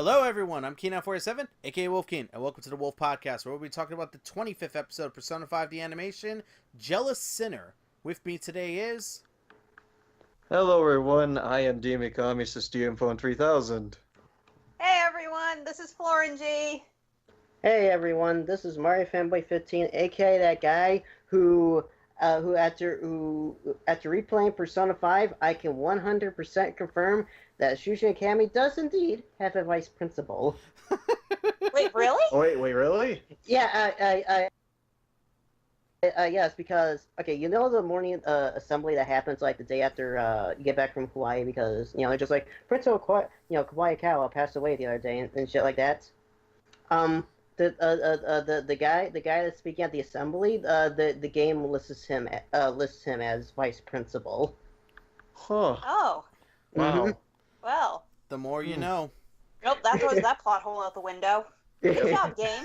Hello, everyone. I'm Keen47, aka Wolfkeen, and welcome to the Wolf Podcast, where we'll be talking about the 25th episode of Persona 5 the Animation, Jealous Sinner. With me today is... Hello everyone, I am Mikami System Phone 3000. Hey everyone, this is FlOrangey. Hey everyone, this is Mario Fanboy 15, aka that guy who after replaying Persona 5, I can 100% confirm that Shushin Akami does indeed have a vice principal. Wait, really? Oh, wait, really? Yeah, yes, because, okay, you know the morning assembly that happens, like, the day after you get back from Hawaii, because, you know, it's just like, Principal Kawakawa passed away the other day, and shit like that. The guy that's speaking at the assembly, the game lists him as vice principal. Huh. Oh, Wow. well. The more you know. Nope, that throws that plot hole out the window. Good job, game.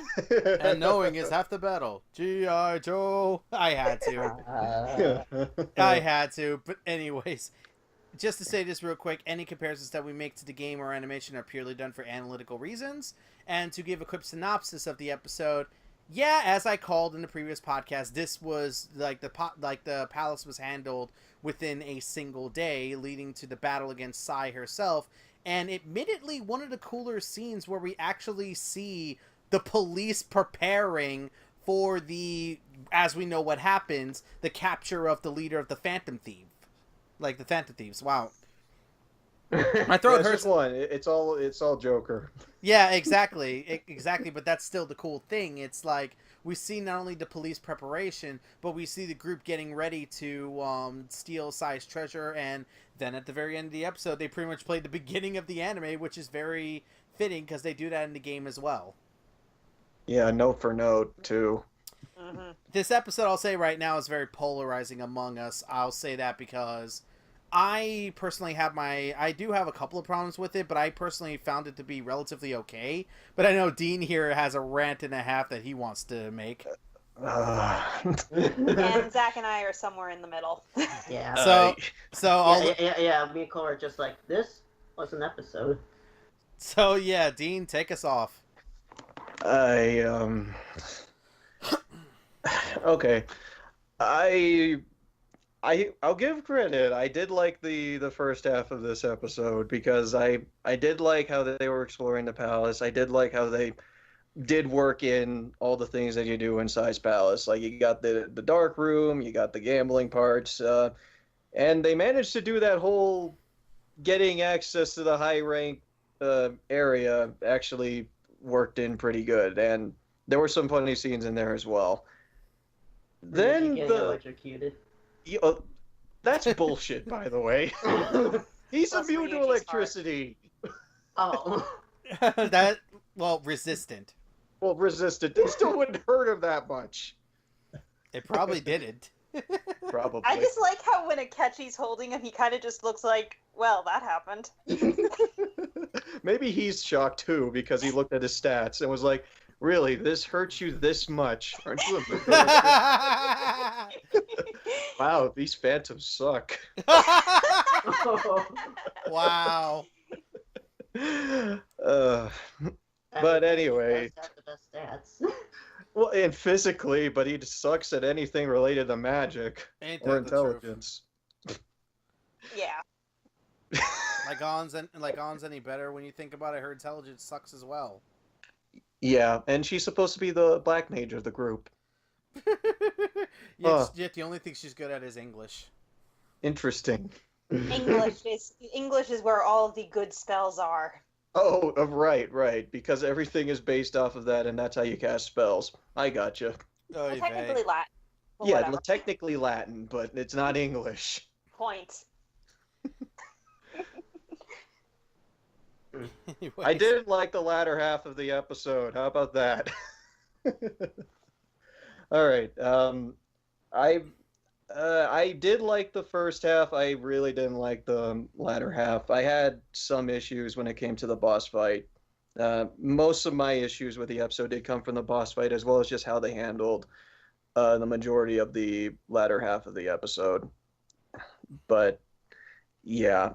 And knowing is half the battle. G.I. Joe. I had to. But anyways, just to say this real quick, any comparisons that we make to the game or animation are purely done for analytical reasons. And to give a quick synopsis of the episode, yeah, as I called in the previous podcast, this was like the palace was handled within a single day, leading to the battle against Sai herself. And admittedly, one of the cooler scenes where we actually see the police preparing for the, as we know what happens, the capture of the leader of the Phantom Thief. Like the Phantom Thieves. Wow. My throat hurts. Just one. It's all Joker. Yeah, exactly. Exactly, but that's still the cool thing. It's like we see not only the police preparation, but we see the group getting ready to steal Sai's treasure, and then at the very end of the episode, they pretty much played the beginning of the anime, which is very fitting because they do that in the game as well. Yeah, note for note, too. Mm-hmm. This episode, I'll say right now, is very polarizing among us. I'll say that because I personally I do have a couple of problems with it, but I personally found it to be relatively okay. But I know Dean here has a rant and a half that he wants to make. And Zach and I are somewhere in the middle. Yeah. So yeah, me and Cole are just like, this was an episode. So yeah, Dean, take us off. Okay. I'll give credit. I did like the first half of this episode because I did like how they were exploring the palace. I did like how they did work in all the things that you do inside Palace. Like you got the dark room, you got the gambling parts, and they managed to do that whole getting access to the high rank area actually worked in pretty good, and there were some funny scenes in there as well. Then electrocuted. That's bullshit, by the way. He's immune to electricity. Oh. Resistant. Well, resistant. It still wouldn't hurt him that much. It probably didn't. Probably. I just like how when Akechi's holding him, he kind of just looks like, well, that happened. Maybe he's shocked too because he looked at his stats and was like, really, this hurts you this much? Aren't you a Wow, these phantoms suck. Wow. But anyway. That's the best stats. Well, and physically, but he just sucks at anything related to magic or intelligence. Yeah. Like On's any better when you think about it? Her intelligence sucks as well. Yeah, and she's supposed to be the black mage of the group. Yet the only thing she's good at is English. Interesting. English is where all of the good spells are. Oh, right, because everything is based off of that, and that's how you cast spells. I gotcha. Well, technically Latin. Well, yeah, whatever. technically Latin, but it's not English. Point. I didn't like the latter half of the episode. How about that? All right. I did like the first half. I really didn't like the latter half. I had some issues when it came to the boss fight. Most of my issues with the episode did come from the boss fight, as well as just how they handled the majority of the latter half of the episode. But yeah,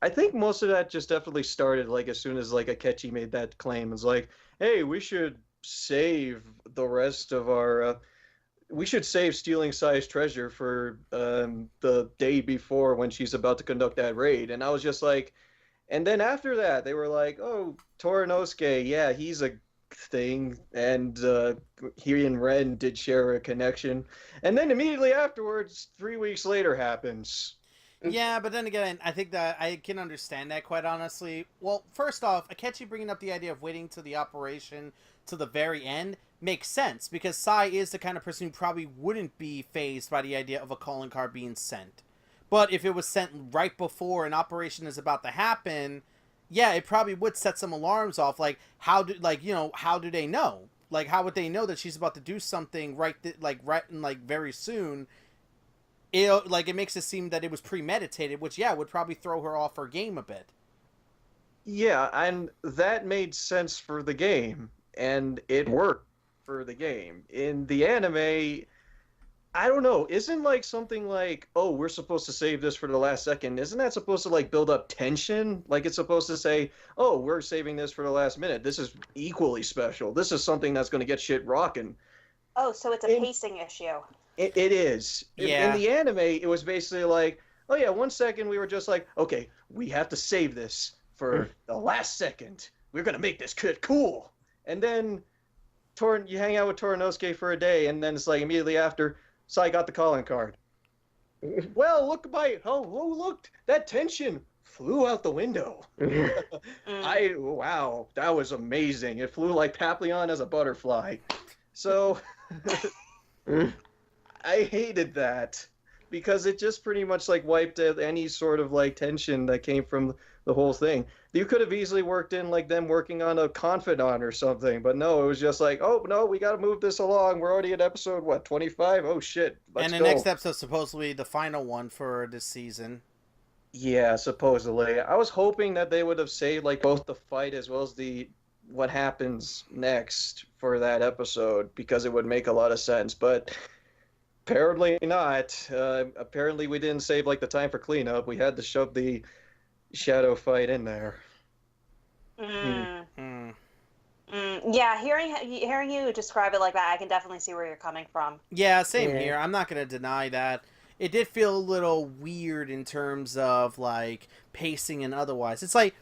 I think most of that just definitely started like as soon as like Akechi made that claim. It's like, hey, we should save the rest of our. We should save stealing Sai's treasure for the day before when she's about to conduct that raid. And I was just like, and then after that, they were like, oh, Torinosuke, yeah, he's a thing, and he and Ren did share a connection. And then immediately afterwards, 3 weeks later happens. Yeah, but then again, I think that I can understand that, quite honestly. Well, first off, Akechi bringing up the idea of waiting to the operation to the very end makes sense, because Sai is the kind of person who probably wouldn't be fazed by the idea of a calling card being sent. But if it was sent right before an operation is about to happen, yeah, it probably would set some alarms off. Like, how do they know? Like, how would they know that she's about to do something very soon? It makes it seem that it was premeditated, which, yeah, would probably throw her off her game a bit. Yeah, and that made sense for the game, and it worked for the game. In the anime, I don't know, isn't like something like, oh, we're supposed to save this for the last second, isn't that supposed to like build up tension? Like it's supposed to say, oh, we're saving this for the last minute. This is equally special. This is something that's going to get shit rocking. Oh, so it's a pacing issue. It is. Yeah. In the anime, it was basically like, oh yeah, 1 second we were just like, okay, we have to save this for the last second. We're going to make this kid cool. And then you hang out with Torinosuke for a day, and then it's like immediately after, Sai got the calling card. Well, look, that tension flew out the window. Wow, that was amazing. It flew like Papillon as a butterfly. So, I hated that because it just pretty much like wiped out any sort of like tension that came from the whole thing. You could have easily worked in like them working on a confidant or something, but no, it was just like, oh no, we got to move this along. We're already at episode 25? Oh shit, let's go. And the next episode's supposedly the final one for this season. Yeah, supposedly. I was hoping that they would have saved like both the fight as well as what happens next for that episode, because it would make a lot of sense, but apparently not. Apparently we didn't save like the time for cleanup. We had to shove the shadow fight in there. Yeah, hearing you describe it like that, I can definitely see where you're coming from. Yeah, same here. I'm not going to deny that. It did feel a little weird in terms of, like, pacing and otherwise. It's like,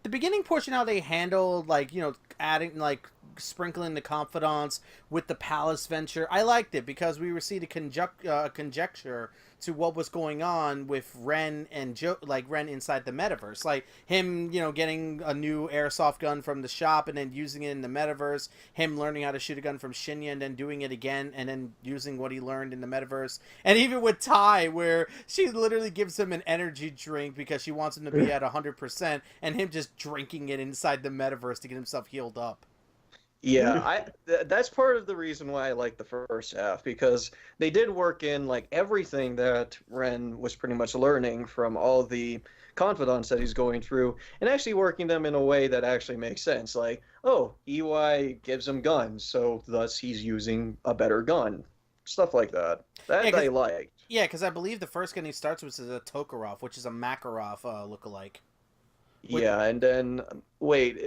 the beginning portion, how they handled, like, adding, like, sprinkling the confidants with the palace venture. I liked it because we received a conjecture to what was going on with Ren and Ren inside the metaverse. Like him, getting a new airsoft gun from the shop and then using it in the metaverse. Him learning how to shoot a gun from Shinya and then doing it again and then using what he learned in the metaverse. And even with Tai, where she literally gives him an energy drink because she wants him to be at 100%, and him just drinking it inside the metaverse to get himself healed up. Yeah, that's part of the reason why I like the first half, because they did work in like everything that Ren was pretty much learning from all the confidants that he's going through, and actually working them in a way that actually makes sense. Like, oh, EY gives him guns, so thus he's using a better gun. Stuff like that. That I liked. Yeah, because I believe the first gun he starts with is a Tokarov, which is a Makarov lookalike. Yeah, and then, wait...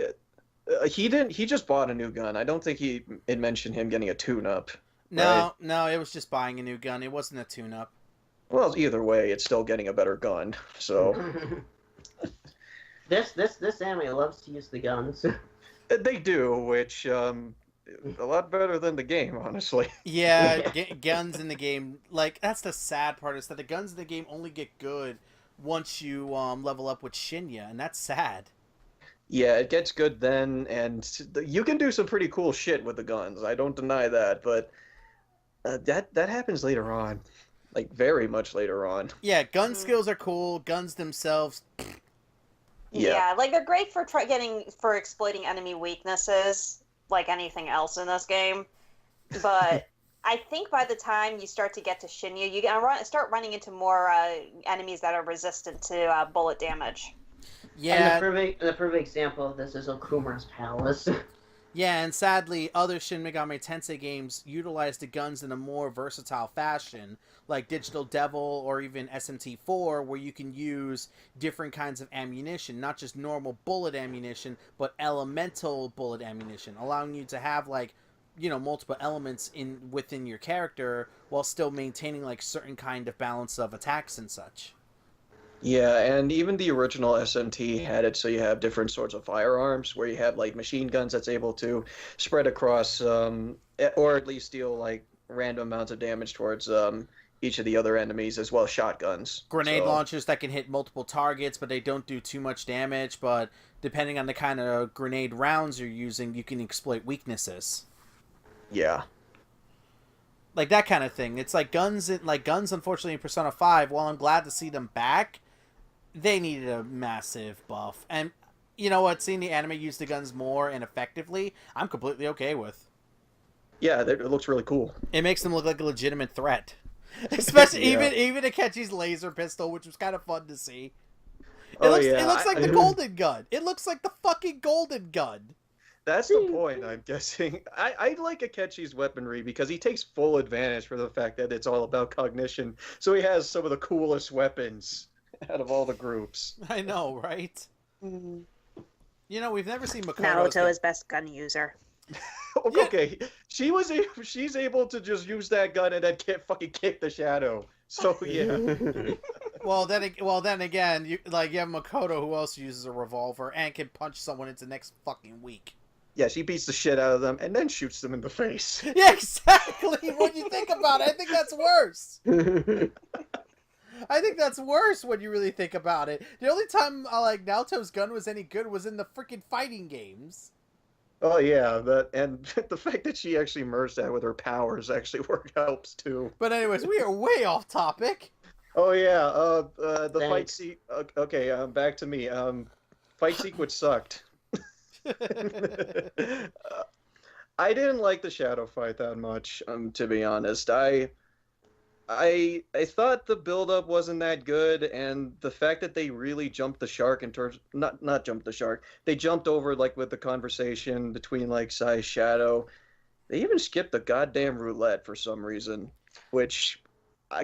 he just bought a new gun. I don't think it mentioned him getting a tune-up. No, it was just buying a new gun. It wasn't a tune-up. Well, either way, it's still getting a better gun. So this anime loves to use the guns. they do, which a lot better than the game, honestly. Yeah, guns in the game, like that's the sad part, is that the guns in the game only get good once you level up with Shinya, and that's sad. Yeah, it gets good then, and you can do some pretty cool shit with the guns. I don't deny that, but that happens later on, like very much later on. Yeah, gun skills are cool. Guns themselves. Yeah, like they're great for exploiting enemy weaknesses, like anything else in this game. But I think by the time you start to get to Shinya, you're gonna start running into more enemies that are resistant to bullet damage. Yeah. And the perfect example of this is Okumura's Palace. Yeah, and sadly, other Shin Megami Tensei games utilize the guns in a more versatile fashion, like Digital Devil or even SMT4, where you can use different kinds of ammunition, not just normal bullet ammunition, but elemental bullet ammunition, allowing you to have, like, you know, multiple elements within your character while still maintaining, like, certain kind of balance of attacks and such. Yeah, and even the original SMT had it so you have different sorts of firearms where you have like machine guns that's able to spread across or at least deal like random amounts of damage towards each of the other enemies, as well as shotguns. Grenade launchers that can hit multiple targets, but they don't do too much damage, but depending on the kind of grenade rounds you're using, you can exploit weaknesses. Yeah. Like that kind of thing. It's like guns, unfortunately, in Persona 5, while I'm glad to see them back, they needed a massive buff. And you know what? Seeing the anime use the guns more and effectively, I'm completely okay with. Yeah, it looks really cool. It makes them look like a legitimate threat. Especially Yeah. even Akechi's laser pistol, which was kind of fun to see. It looks like the golden gun. It looks like the fucking golden gun. That's the point, I'm guessing. I like Akechi's weaponry because he takes full advantage for the fact that it's all about cognition. So he has some of the coolest weapons out of all the groups. I know, right? Mm-hmm. You know, we've never seen Makoto. Naruto is best gun user. Okay, she's able to just use that gun and then fucking kick the shadow. So yeah. Well, then again, you have Makoto, who also uses a revolver and can punch someone into next fucking week. Yeah, she beats the shit out of them and then shoots them in the face. Yeah, exactly. When you think about it, I think that's worse. I think that's worse when you really think about it. The only time Naoto's gun was any good was in the freaking fighting games. Oh yeah, and the fact that she actually merged that with her powers actually helps too. But anyways, we are way off topic. Oh yeah, the Thanks. fight sequence. Okay, back to me. Fight sequence sucked. I didn't like the shadow fight that much, to be honest. I thought the build-up wasn't that good, and the fact that they really jumped the shark in terms not jumped the shark. They jumped over like with the conversation between like Sai's shadow. They even skipped the goddamn roulette for some reason, which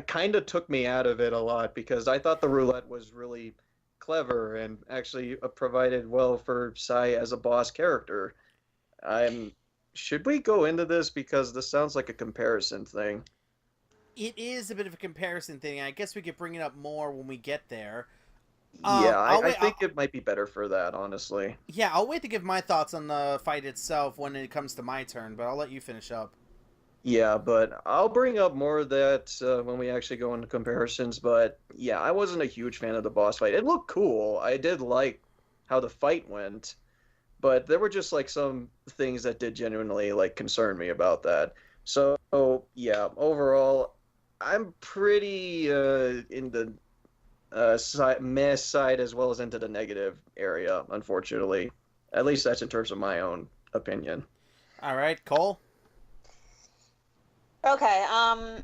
kind of took me out of it a lot because I thought the roulette was really clever and actually provided well for Sai as a boss character. Should we go into this because this sounds like a comparison thing? It is a bit of a comparison thing. I guess we could bring it up more when we get there. Yeah, I think it might be better for that, honestly. Yeah, I'll wait to give my thoughts on the fight itself when it comes to my turn, but I'll let you finish up. Yeah, but I'll bring up more of that when we actually go into comparisons. But yeah, I wasn't a huge fan of the boss fight. It looked cool. I did like how the fight went, but there were just like some things that did genuinely like concern me about that. So yeah, overall, I'm pretty in the meh side as well as into the negative area, unfortunately. At least that's in terms of my own opinion. All right, Cole? Okay,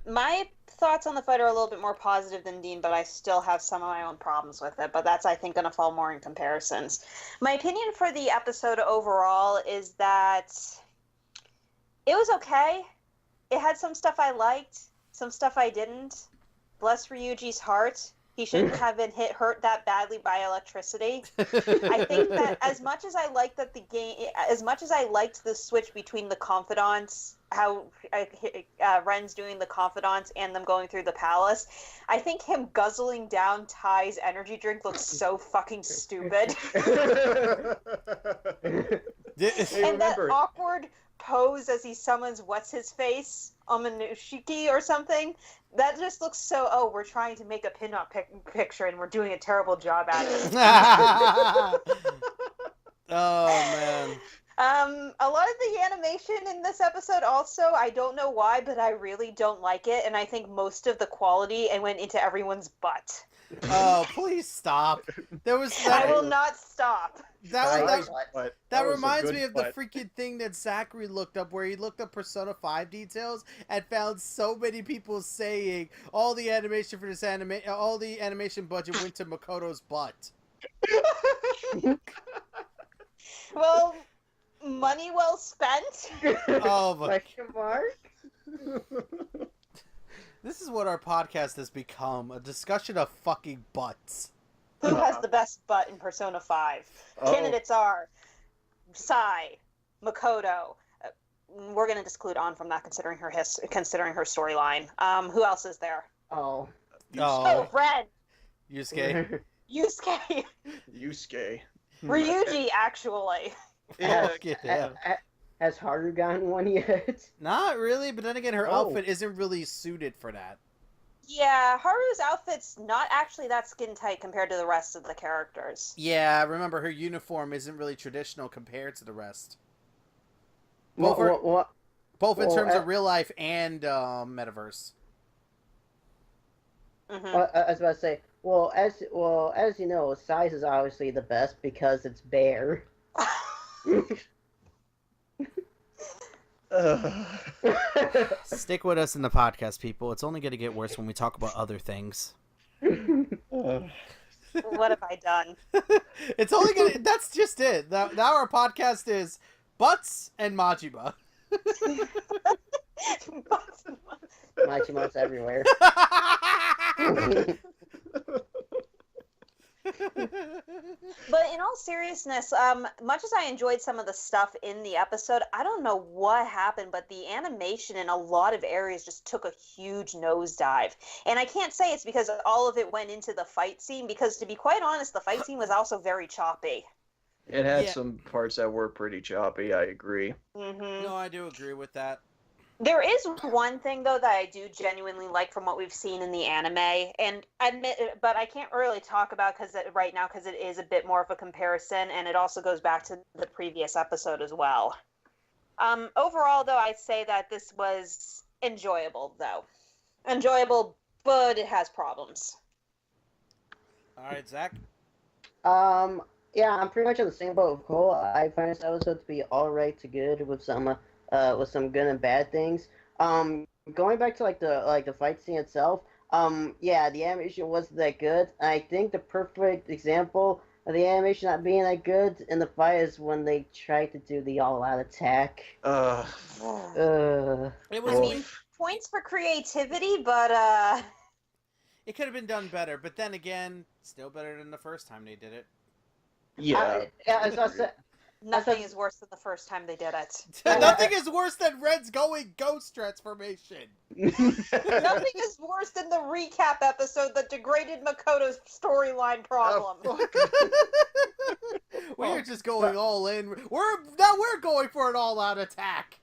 my thoughts on the fight are a little bit more positive than Dean, but I still have some of my own problems with it, but that's, I think, going to fall more in comparisons. My opinion for the episode overall is that it was okay. It had some stuff I liked, some stuff I didn't. Bless Ryuji's heart. He shouldn't have been hurt that badly by electricity. I think that as much as I liked the switch between the confidants, how Ren's doing the confidants and them going through the palace, I think him guzzling down Ty's energy drink looks so fucking stupid. And that awkward pose as he summons what's his face, Omanushiki or something, that just looks so, we're trying to make a pin-up picture and we're doing a terrible job at it. Oh man. A lot of the animation in this episode also, I don't know why, but I really don't like it, and I think most of the quality went into everyone's butt. Oh, please stop. I will not stop. That reminds me of the freaking thing that Zachary looked up, where he looked up Persona 5 details and found so many people saying all the animation budget went to Makoto's butt. Well, money well spent? Oh my! Question mark? This is what our podcast has become: a discussion of fucking butts. Who has the best butt in Persona 5? Oh. Candidates are Sai, Makoto. We're going to exclude On from that, considering her storyline. Who else is there? Oh. Oh, Ren. Yusuke. Yusuke. Yusuke. Ryuji, actually. Yeah. Yeah. Has Haru gotten one yet? Not really, but then again, her Oh. outfit isn't really suited for that. Yeah, Haru's outfit's not actually that skin tight compared to the rest of the characters. Yeah, remember, her uniform isn't really traditional compared to the rest. What? Both in Well, terms of real life and metaverse. Mm-hmm. I was about to say. As you know, size is obviously the best because it's bare. Stick with us in the podcast, people. It's only going to get worse when we talk about other things. What have I done? It's only going to... That's just it. Now our podcast is Butts and Majima. Machimon's everywhere. But in all seriousness, much as I enjoyed some of the stuff in the episode, I don't know what happened, but the animation in a lot of areas just took a huge nosedive. And I can't say it's because all of it went into the fight scene, because to be quite honest, the fight scene was also very choppy. It had some parts that were pretty choppy, I agree. Mm-hmm. No, I do agree with that. There is one thing, though, that I do genuinely like from what we've seen in the anime, and but I can't really talk about right now because it is a bit more of a comparison, and it also goes back to the previous episode as well. Overall, though, I'd say that this was enjoyable, though. Enjoyable, but it has problems. All right, Zach? Yeah, I'm pretty much on the same boat with Cole. I find this episode to be alright to good with some good and bad things. Going back to the fight scene itself, yeah, the animation wasn't that good. I think the perfect example of the animation not being that good in the fight is when they tried to do the all-out attack. It was. I mean, points for creativity, but It could have been done better, but then again, still better than the first time they did it. Yeah. As I said, nothing is worse than the first time they did it. Nothing is worse than Red's going ghost transformation. Nothing is worse than the recap episode that degraded Makoto's storyline problem. We're just going all in. We're going for an all-out attack.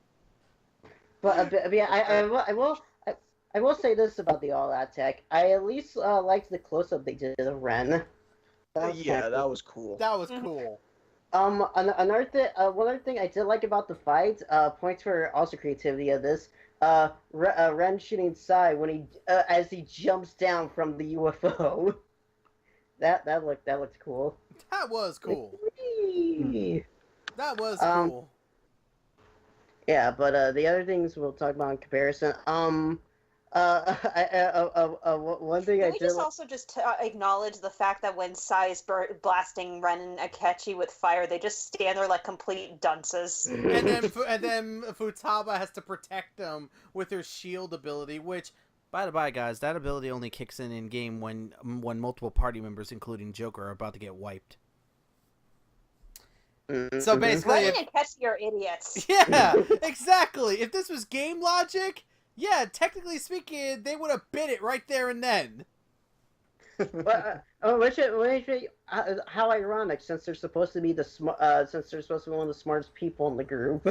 But yeah, I will say this about the all-out attack. I at least liked the close-up they did of Ren. That was cool. That was cool. One other thing I did like about the fight, points for also creativity of this, Ren shooting Sai when he as he jumps down from the UFO. That looked cool. That was cool. That was cool. Yeah, but the other things we'll talk about in comparison. One thing Can we just also acknowledge the fact that when Sai is blasting Ren and Akechi with fire, they just stand there like complete dunces. And then Futaba has to protect them with her shield ability, which, by the by, guys, that ability only kicks in game when multiple party members, including Joker, are about to get wiped. So basically, Ren and Akechi are idiots. Yeah, exactly. If this was game logic, yeah, technically speaking, they would have bit it right there and then. How ironic, since they're supposed to be one of the smartest people in the group.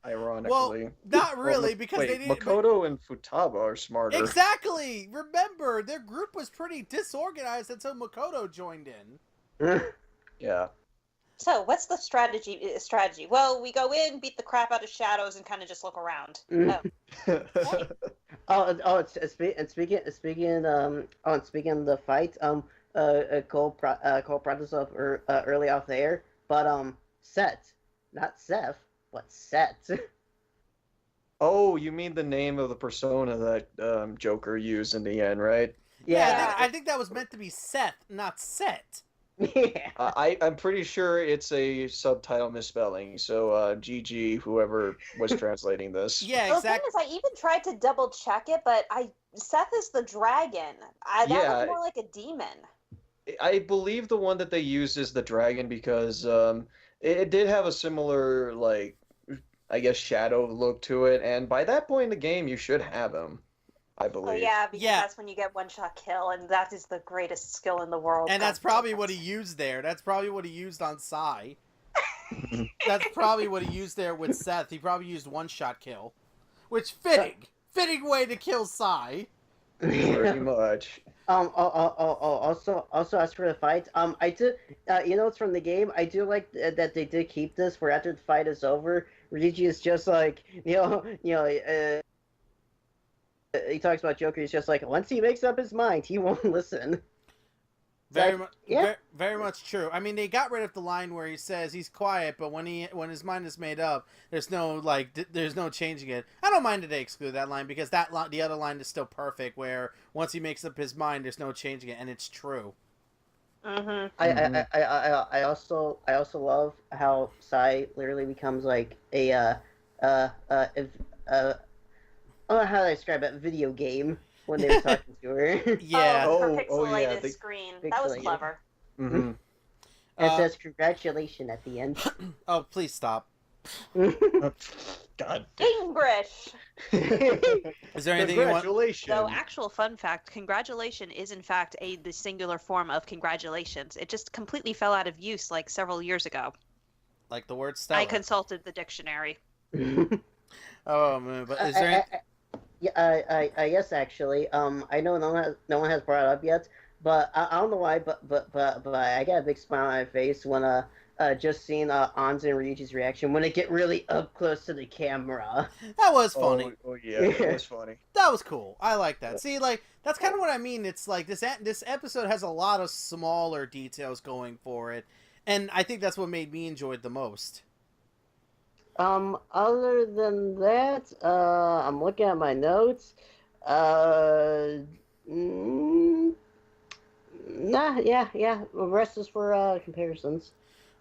Ironically. Well, not really, because they didn't. Makoto and Futaba are smarter. Exactly. Remember, their group was pretty disorganized until Makoto joined in. Yeah. So, what's the strategy? Well, we go in, beat the crap out of Shadows, and kind of just look around. Speaking of the fight, Cole brought this up early off the air, but Set, not Seth, but Set. Oh, you mean the name of the persona that Joker used in the end, right? Yeah, I think that was meant to be Seth, not Set. Yeah. I'm pretty sure it's a subtitle misspelling. So GG, whoever was translating this. Yeah, Well, the thing exactly. is, I even tried to double check it, but Seth is the dragon. That Yeah, looked more like a demon. I believe the one that they used is the dragon because it did have a similar like I guess shadow look to it, and by that point in the game you should have him, I Oh believe. yeah, because Yeah. that's when you get one-shot kill, and that is the greatest skill in the world. And God that's probably damn what it. he used there. That's probably what he used on Sai. That's probably what he used there with Seth. He probably used one-shot kill. Which, fitting way to kill Sai. Pretty much. Also, as for the fights, I did, it's from the game. I do like that they did keep this where after the fight is over, Ryuji is just like, he talks about Joker. He's just like, once he makes up his mind, he won't listen. Very much true. I mean, they got rid of the line where he says he's quiet, but when his mind is made up, there's no there's no changing it. I don't mind that they exclude that line because the other line is still perfect. Where once he makes up his mind, there's no changing it, and it's true. Mm-hmm. I also love how Sai literally becomes like I don't know how to describe it, video game when they were talking to her. Yeah. Oh, her Oh, pixelated yeah, screen. That was pixelated. clever. Mhm. It says congratulations at the end. Oh, please stop. God. English. Is there anything you want? Congratulations. So, actual fun fact, congratulation is in fact the singular form of congratulations. It just completely fell out of use like several years ago. Like the word stellar. I consulted the dictionary. Oh man, but is there? Yeah, yes, actually. I know no one has brought it up yet, but I don't know why, but I got a big smile on my face when just seeing Anz and Ryuji's reaction when they get really up close to the camera. That was funny. Oh yeah, that was funny. That was cool. I like that. See, like that's kind of what I mean. It's like this episode has a lot of smaller details going for it, and I think that's what made me enjoy it the most. Other than that, I'm looking at my notes. Yeah. The rest is for comparisons.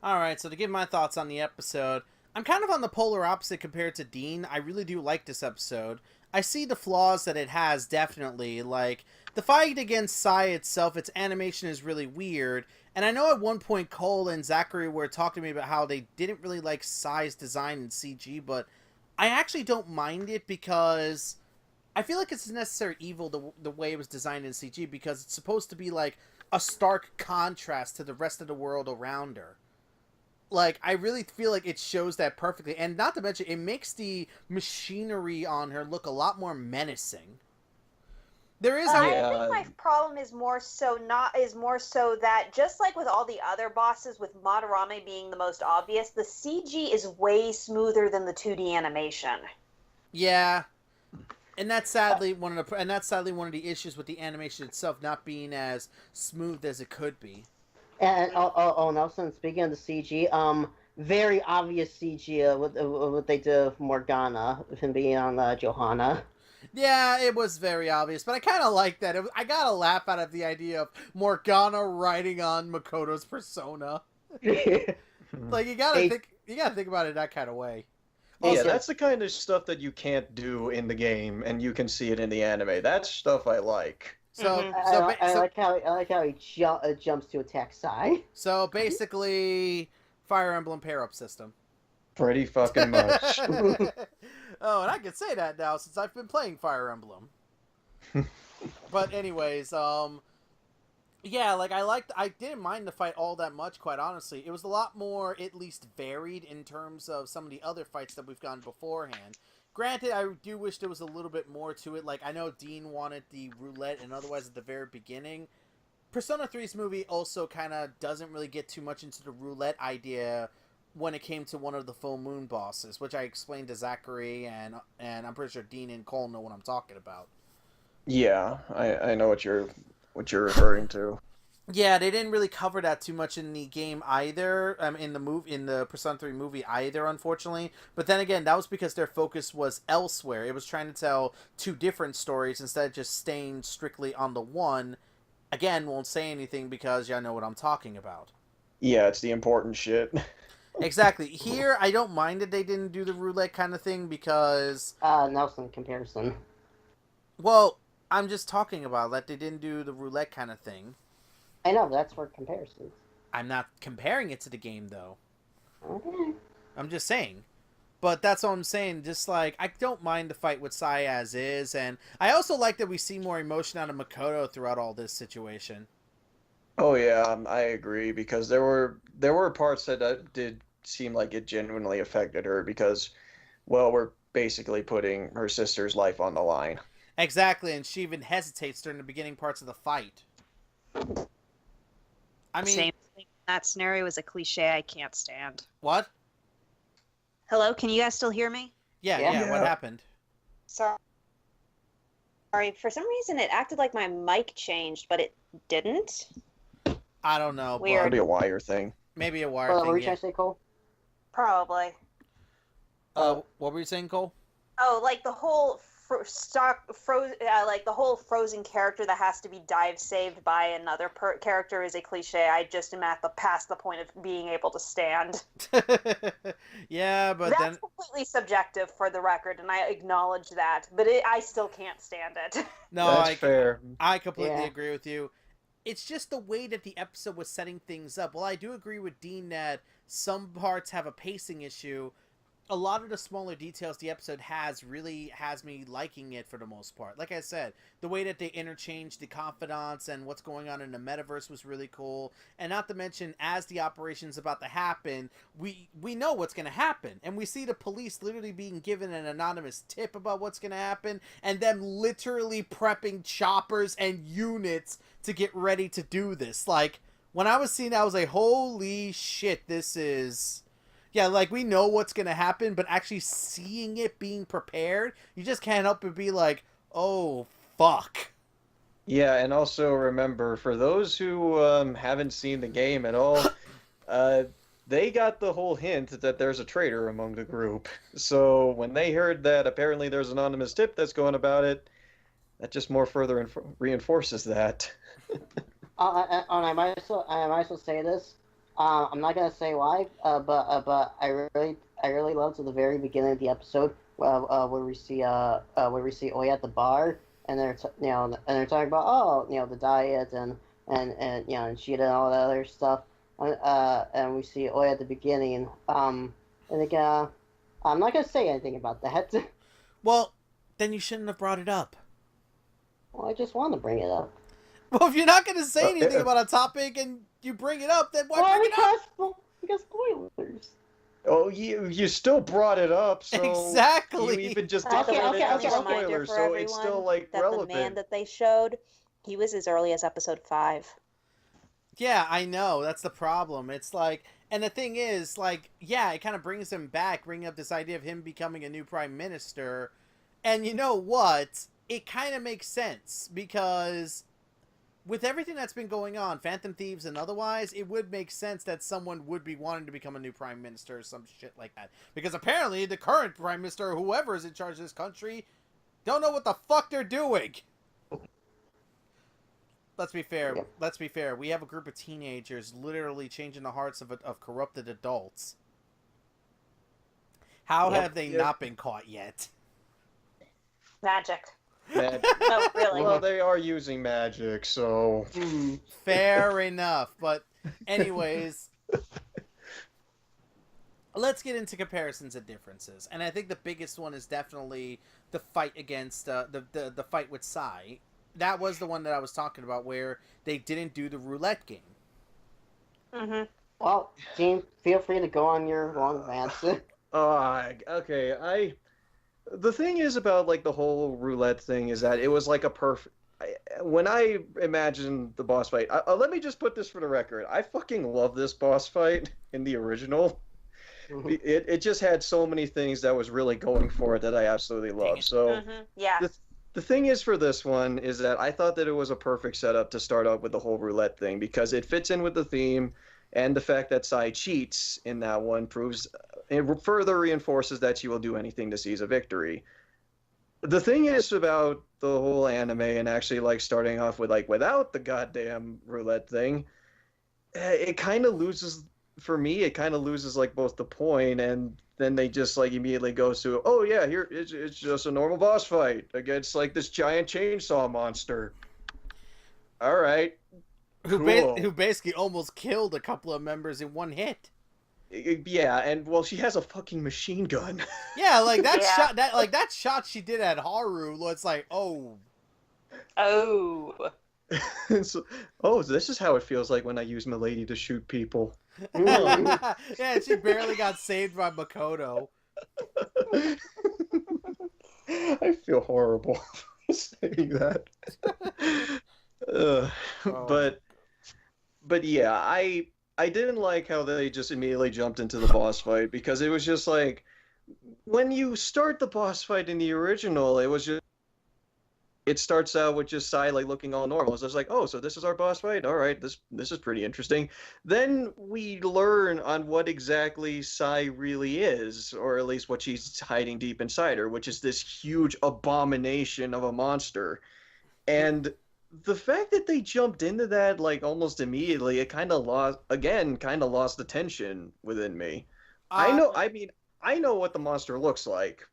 All right, so to give my thoughts on the episode, I'm kind of on the polar opposite compared to Dean. I really do like this episode. I see the flaws that it has, definitely. Like, the fight against Sai itself, its animation is really weird. And I know at one point Cole and Zachary were talking to me about how they didn't really like Sai's design in CG, but I actually don't mind it because I feel like it's a necessary evil the way it was designed in CG because it's supposed to be like a stark contrast to the rest of the world around her. Like, I really feel like it shows that perfectly. And not to mention, it makes the machinery on her look a lot more menacing. There is I think my problem is more so that just like with all the other bosses, with Madarame being the most obvious, the CG is way smoother than the 2D animation. Yeah. And that's sadly one of the issues with the animation itself not being as smooth as it could be. And Nelson, speaking of the CG, very obvious CG with what they did with Morgana, with him being on Johanna. Yeah, it was very obvious, but I kind of like that. I got a laugh out of the idea of Morgana riding on Makoto's persona. Like you gotta think about it that kind of way. Also, yeah, that's the kind of stuff that you can't do in the game, and you can see it in the anime. That's stuff I like. I like how he jumps to attack Sai. So basically, Fire Emblem pair-up system. Pretty fucking much. Oh, and I can say that now since I've been playing Fire Emblem. But anyways, yeah, like I didn't mind the fight all that much, quite honestly. It was a lot more, at least, varied in terms of some of the other fights that we've gotten beforehand. Granted, I do wish there was a little bit more to it. Like, I know Dean wanted the roulette and otherwise at the very beginning. Persona 3's movie also kind of doesn't really get too much into the roulette idea when it came to one of the full moon bosses, which I explained to Zachary, and I'm pretty sure Dean and Cole know what I'm talking about. Yeah, I know what you're referring to. Yeah, they didn't really cover that too much in the game either, in the Persona 3 movie either, unfortunately. But then again, that was because their focus was elsewhere. It was trying to tell two different stories instead of just staying strictly on the one. Again, won't say anything because y'all know what I'm talking about. Yeah, it's the important shit. Exactly. Here, I don't mind that they didn't do the roulette kind of thing because... Nelson comparison. Well, I'm just talking about that they didn't do the roulette kind of thing. I know, that's for comparisons. I'm not comparing it to the game, though. Okay. I'm just saying. But that's all I'm saying. Just like, I don't mind the fight with Sai as is, and I also like that we see more emotion out of Makoto throughout all this situation. Oh yeah, I agree because there were parts that did seem like it genuinely affected her because, well, we're basically putting her sister's life on the line. Exactly, and she even hesitates during the beginning parts of the fight. I mean, Same thing. That scenario is a cliche I can't stand. what? Hello, can you guys still hear me? Yeah, what happened? Sorry, for some reason it acted like my mic changed, but it didn't. I don't know. Weird. Maybe a wire thing. Maybe a wire What were thing. you trying to say, Cole? Probably. What were you saying, Cole? Oh, like the whole the whole frozen character that has to be dive saved by another character is a cliche. I just am past the point of being able to stand. Yeah, but That's then... completely subjective for the record, and I acknowledge that. But I still can't stand it. No, That's fair. I completely Yeah. agree with you. It's just the way that the episode was setting things up. Well, I do agree with Dean that some parts have a pacing issue. A lot of the smaller details the episode really has me liking it for the most part. Like I said, the way that they interchange the confidants and what's going on in the metaverse was really cool. And not to mention, as the operation's about to happen, we know what's going to happen. And we see the police literally being given an anonymous tip about what's going to happen, and them literally prepping choppers and units to get ready to do this. Like, when I was seeing that, I was like, holy shit, this is... Yeah, like, we know what's going to happen, but actually seeing it being prepared, you just can't help but be like, oh, fuck. Yeah, and also remember, for those who haven't seen the game at all, they got the whole hint that there's a traitor among the group. So when they heard that apparently there's an anonymous tip that's going about it, that just more further reinforces that. I might as well say this. I'm not gonna say why, but I really loved at the very beginning of the episode where we see Oya at the bar, and they're talking about the diet and and Sheeta and all that other stuff, and we see Oya at the beginning, and again, I'm not gonna say anything about that. Well, then you shouldn't have brought it up. Well, I just want to bring it up. Well, if you're not going to say anything about a topic and you bring it up, then why bring it up? Because spoilers. Oh, you still brought it up, so Exactly. you even just Okay, declared it as a reminder spoiler, for so everyone it's still like that relevant. the man that they showed, he was as early as episode 5. Yeah, I know. That's the problem. It's like, and the thing is, like, yeah, it kind of brings him back, bringing up this idea of him becoming a new prime minister. And you know what? It kind of makes sense because with everything that's been going on, Phantom Thieves and otherwise, it would make sense that someone would be wanting to become a new prime minister or some shit like that. Because apparently the current prime minister, or whoever is in charge of this country, don't know what the fuck they're doing. Let's be fair. Yeah. Let's be fair. We have a group of teenagers literally changing the hearts of corrupted adults. How have they not been caught yet? Magic. That, No, really. well, they are using magic, so... Fair enough. But anyways, let's get into comparisons and differences. And I think the biggest one is definitely the fight against the fight with Sai. That was the one that I was talking about where they didn't do the roulette game. Mm-hmm. Well, Gene, feel free to go on your long rant. Okay, the thing is about, like, the whole roulette thing is that it was, like, a perfect... When I imagine the boss fight... let me just put this for the record. I fucking love this boss fight in the original. Mhm. It just had so many things that was really going for it that I absolutely love. So, Mm-hmm. Yeah. the thing is for this one is that I thought that it was a perfect setup to start out with the whole roulette thing because it fits in with the theme, and the fact that Sai cheats in that one proves... It further reinforces that she will do anything to seize a victory. The thing is about the whole anime and actually like starting off with like without the goddamn roulette thing, it kind of loses for me. It kind of loses like both the point and then they just like immediately goes to, oh yeah, here it's just a normal boss fight against like this giant chainsaw monster. All right, cool. Who basically almost killed a couple of members in one hit. Yeah, and well, she has a fucking machine gun. Yeah, like that Yeah. shot, that shot she did at Haru. It's like, oh, Oh. So, this is how it feels like when I use Milady to shoot people. yeah, she barely got saved by Makoto. I feel horrible saying that. Uh, Oh. but yeah, I didn't like how they just immediately jumped into the boss fight because it was just like when you start the boss fight in the original, it starts out with just Sai like looking all normal. So it's like, oh, so this is our boss fight. All right, this is pretty interesting. Then we learn on what exactly Sai really is, or at least what she's hiding deep inside her, which is this huge abomination of a monster. And the fact that they jumped into that like almost immediately, it kind of lost the tension within me. I Uh, know, I mean, I know what the monster looks like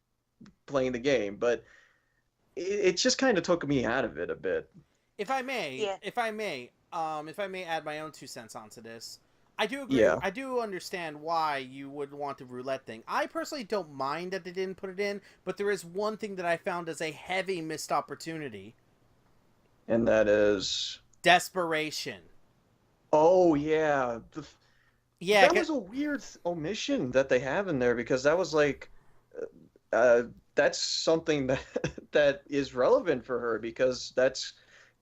playing the game, but it just kind of took me out of it a bit. if I may, Yeah. if I may add my own 2 cents onto this, I do agree. Yeah. I do understand why you would want the roulette thing. I personally don't mind that they didn't put it in, but there is one thing that I found as a heavy missed opportunity: And that is, desperation. oh yeah, Yeah, that was a weird omission that they have in there because that was like, uh, that's something that that is relevant for her because that's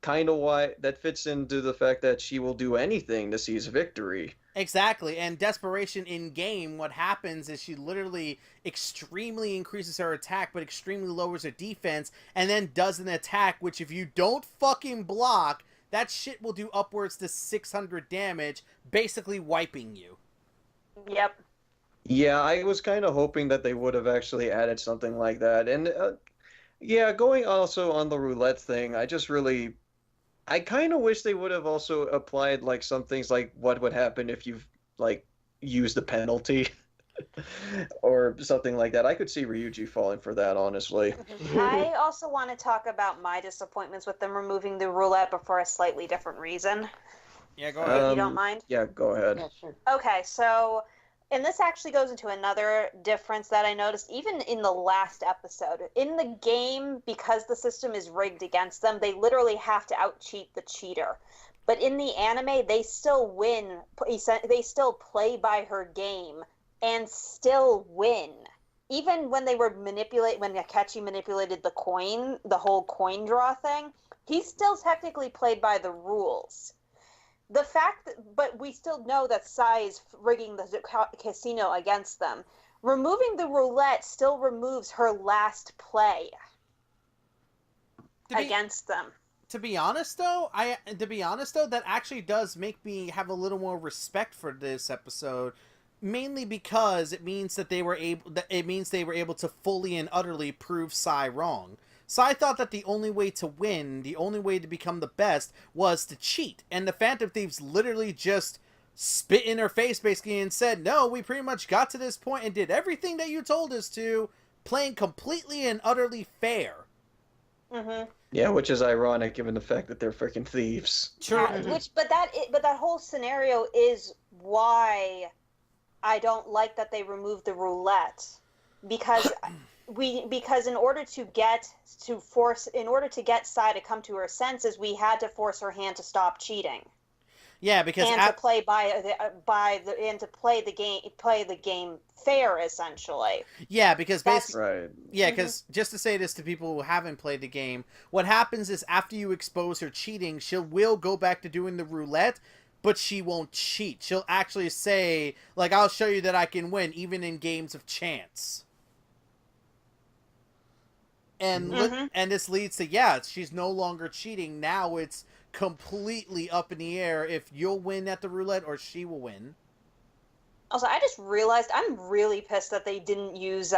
kind of why that fits into the fact that she will do anything to seize victory. exactly. And desperation in game, what happens is she literally extremely increases her attack, but extremely lowers her defense, and then does an attack which, if you don't fucking block, that shit will do upwards to 600 damage, basically wiping you. Yep. Yeah, I was kind of hoping that they would have actually added something like that. And yeah, going also on the roulette thing, I kind of wish they would have also applied like some things like what would happen if you've like used the penalty or something like that. I could see Ryuji falling for that, honestly. I also want to talk about my disappointments with them removing the roulette, but for a slightly different reason, Yeah, go if ahead. you don't mind. Yeah, go ahead. Yeah, sure. Okay, so, and this actually goes into another difference that I noticed even in the last episode. In the game, because the system is rigged against them, they literally have to out-cheat the cheater. But in the anime, they still win. They still play by her game and still win. Even when they were when Akechi manipulated the coin, the whole coin draw thing, he still technically played by the rules. The fact but we still know that Sai is rigging the casino against them. Removing the roulette still removes her last play against them. To be honest though, that actually does make me have a little more respect for this episode, mainly because it means they were able to fully and utterly prove Sai wrong. Sai thought that the only way to win, the only way to become the best, was to cheat, and the Phantom Thieves literally just spit in her face basically and said, no, we pretty much got to this point and did everything that you told us to, playing completely and utterly fair. Mm-hmm. Yeah, which is ironic given the fact that they're freaking thieves. True. But that whole scenario is why I don't like that they removed the roulette, because in order to get Sai to come to her senses, we had to force her hand to stop cheating. Yeah, because and to play to play the game fair, essentially. Yeah, because basically, Right. yeah, because just to say this to people who haven't played the game, what happens is after you expose her cheating, will go back to doing the roulette, but she won't cheat. She'll actually say, like, I'll show you that I can win, even in games of chance. And and this leads to, yeah, she's no longer cheating. Now it's completely up in the air if you'll win at the roulette or she will win. Also, I just realized I'm really pissed that they didn't use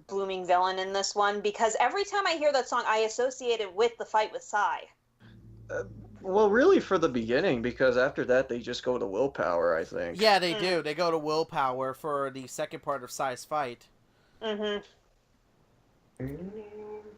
Blooming Villain in this one, because every time I hear that song, I associate it with the fight with Psy. Well, really for the beginning, because after that they just go to willpower, I think. Yeah, they do. They go to willpower for the second part of Psy's fight. Mm-hmm.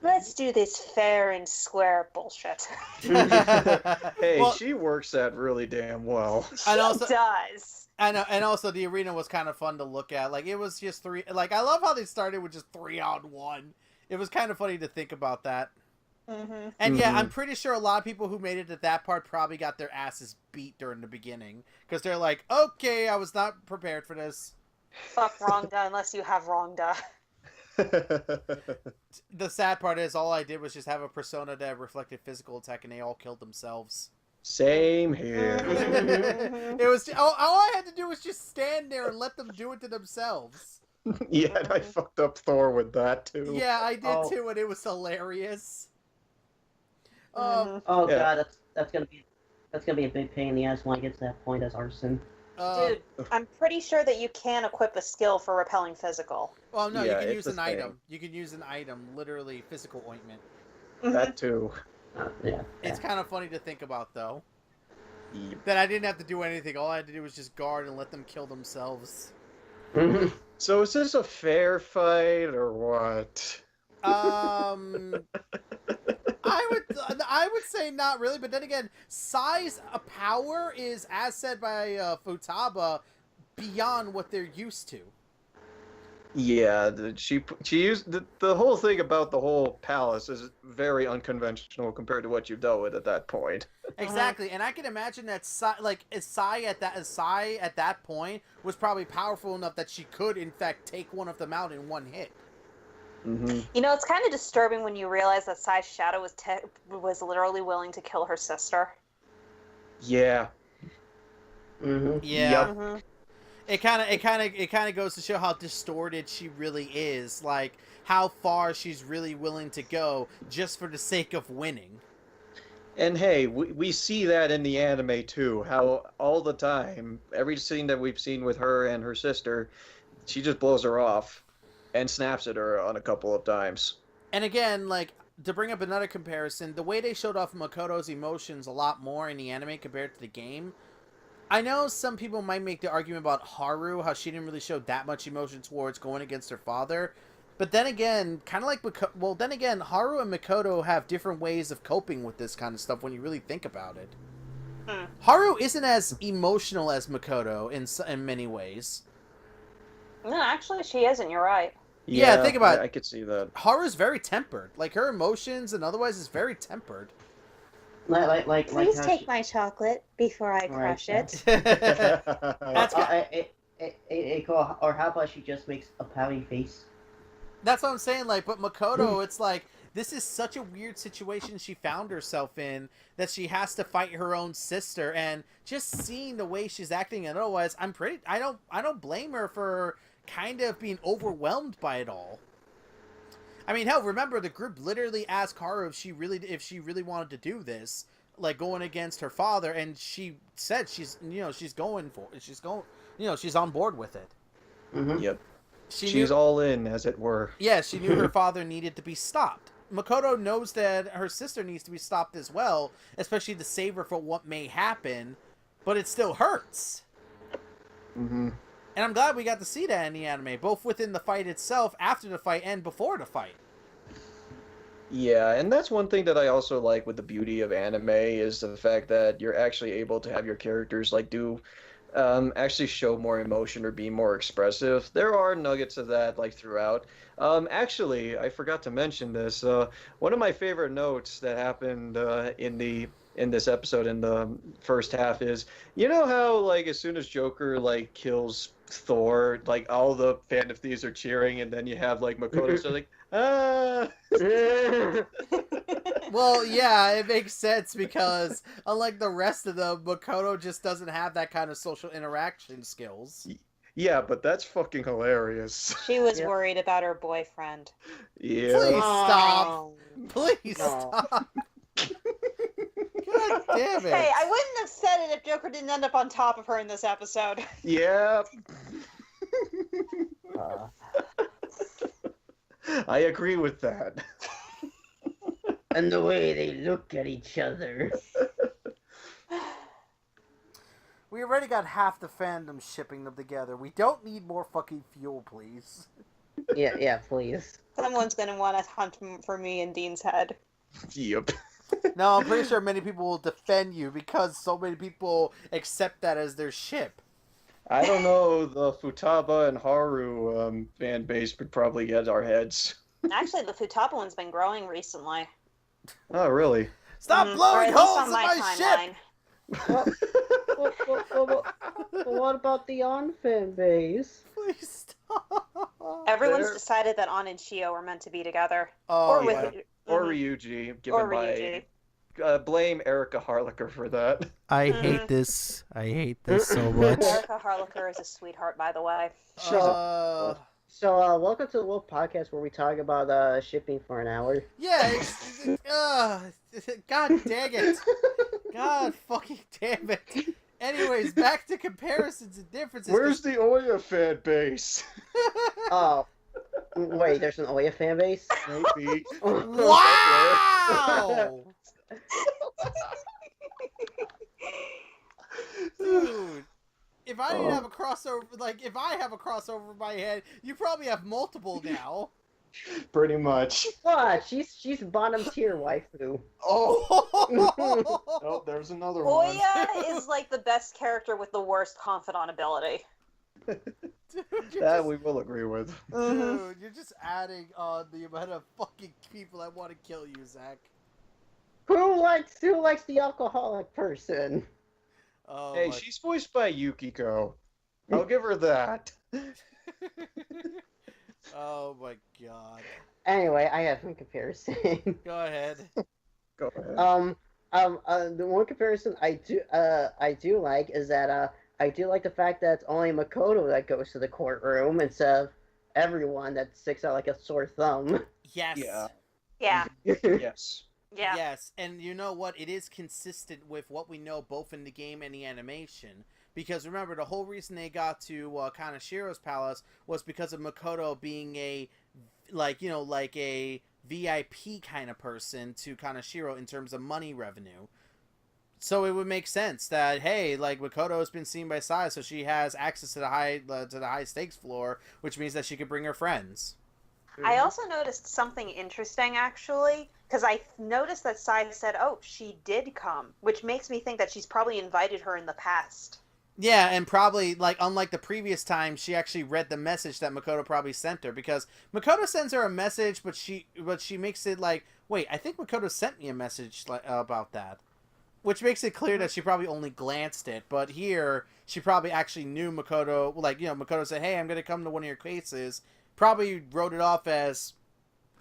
Let's do this fair and square bullshit. Hey, Well, she works that really damn well. She And also- does. and also the arena was kind of fun to look at. Like, it was just three. Like, I love how they started with just 3-on-1. It was kind of funny to think about that. Mm-hmm. And yeah, I'm pretty sure a lot of people who made it to that part probably got their asses beat during the beginning, because they're like, okay, I was not prepared for this. Fuck Rongda unless you have Rongda. The sad part is all I did was just have a persona that reflected physical attack, and they all killed themselves. Same here. It was all I had to do was just stand there and let them do it to themselves. Yeah, and I fucked up Thor with that too. Yeah, I did Oh. too, and it was hilarious. Mhm. Oh Yeah. god, that's gonna be a big pain in the ass when I get to that point as Arson. Dude, I'm pretty sure that you can equip a skill for repelling physical. Well, no, Yeah, you can it's use a an thing. item. You can use an item, literally physical ointment. That too. Yeah. It's kind of funny to think about, though, Yep. that I didn't have to do anything. All I had to do was just guard and let them kill themselves. So is this a fair fight or what? I would say not really, but then again, size power is, as said by Futaba, beyond what they're used to. Yeah, she used the whole thing about the whole palace is very unconventional compared to what you've dealt with at that point. Exactly, and I can imagine that Sai at that point was probably powerful enough that she could, in fact, take one of them out in one hit. Mm-hmm. You know, it's kind of disturbing when you realize that Sai's shadow was literally willing to kill her sister. Yeah. Mm-hmm. Yeah. Yep. Mm-hmm. It kind of goes to show how distorted she really is, like how far she's really willing to go just for the sake of winning. And hey, we see that in the anime too, how all the time, every scene that we've seen with her and her sister, she just blows her off and snaps at her on a couple of times. And again, like, to bring up another comparison, the way they showed off Makoto's emotions a lot more in the anime compared to the game. I know some people might make the argument about Haru, how she didn't really show that much emotion towards going against her father. But then again, kind of like Haru and Makoto have different ways of coping with this kind of stuff when you really think about it. Haru isn't as emotional as Makoto in many ways. No, actually, she isn't. You're right. Yeah, think about it. I could see that. Haru's very tempered. Like, her emotions and otherwise is very tempered. Like Please how take she- my chocolate before I crush it. That's or how about she just makes a pouty face? That's what I'm saying, like, but Makoto, it's like, this is such a weird situation she found herself in, that she has to fight her own sister, and just seeing the way she's acting and otherwise, I don't blame her for kind of being overwhelmed by it all. I mean, hell, remember, the group literally asked Haru if she really wanted to do this, like, going against her father, and she said she's on board with it. Mm-hmm. Yep. She's all in, as it were. Yeah, she knew her father needed to be stopped. Makoto knows that her sister needs to be stopped as well, especially to save her for what may happen, but it still hurts. Mm-hmm. And I'm glad we got to see that in the anime, both within the fight itself, after the fight, and before the fight. Yeah, and that's one thing that I also like with the beauty of anime is the fact that you're actually able to have your characters like do actually show more emotion or be more expressive. There are nuggets of that like throughout. Actually, I forgot to mention this. One of my favorite notes that happened in this episode in the first half is, you know how like as soon as Joker like kills Thor, like all the Phantom Thieves are cheering, and then you have like Makoto so like ah. Well, yeah, it makes sense because unlike the rest of them, Makoto just doesn't have that kind of social interaction skills. Yeah, but that's fucking hilarious. She was Yeah. worried about her boyfriend. Yeah. Please stop. Oh. Please No. stop. God damn it. Hey, I wouldn't have said it if Joker didn't end up on top of her in this episode. Yeah. I agree with that. And the way they look at each other. We already got half the fandom shipping them together. We don't need more fucking fuel, please. Yeah, please. Someone's gonna want to hunt for me in Dean's head. Yep. No, I'm pretty sure many people will defend you because so many people accept that as their ship. I don't know, the Futaba and Haru fan base would probably get our heads. Actually, the Futaba one's been growing recently. Oh, really? Stop Or blowing at least holes on in my ship! What about the On fan base? Please stop. Everyone's They're- decided that On and Shio are meant to be together. Oh, or yeah. with Or mhm. Ryuji, given Or by... Ryuji. blame Erica Harlacher for that. I Mhm. hate this. I hate this so much. Erica Harlacher is a sweetheart, by the way. So, welcome to the Wolf Podcast where we talk about shipping for an hour. Yeah, God dang it. God fucking damn it. Anyways, back to comparisons and differences. Where's the Oya fan base? Oh, wait, there's an Oya fan base? Maybe. Wow! Dude, if I didn't have a crossover, if I have a crossover in my head, you probably have multiple now. Pretty much. What? She's bottom tier waifu. Oh! Oh, there's another one. Oya is like the best character with the worst confidant ability. Dude, That we will agree with. dude, you're just adding on the amount of fucking people that want to kill you, Zach. Who likes the alcoholic person? Oh, Hey, my- she's voiced by Yukiko. I'll give her that. Oh my god. Anyway, I have one comparison. Go ahead. Go ahead. The one comparison I do like is that I do like the fact that it's only Makoto that goes to the courtroom instead of everyone that sticks out like a sore thumb. Yes. Yeah. Yeah, Yes. yeah. Yes, and you know what? It is consistent with what we know both in the game and the animation. Because remember, the whole reason they got to Kanashiro's palace was because of Makoto being a VIP kind of person to Kanashiro in terms of money revenue. So it would make sense that, hey, like, Makoto has been seen by Sai, so she has access to the high stakes floor, which means that she could bring her friends. I also noticed something interesting, actually, because I noticed that Sai said, oh, she did come, which makes me think that she's probably invited her in the past. Yeah, and probably, like, unlike the previous time, she actually read the message that Makoto probably sent her, because Makoto sends her a message, but she makes it like, wait, I think Makoto sent me a message about that. Which makes it clear that she probably only glanced it, but here, she probably actually knew Makoto, Makoto said, hey, I'm going to come to one of your cases, probably wrote it off as,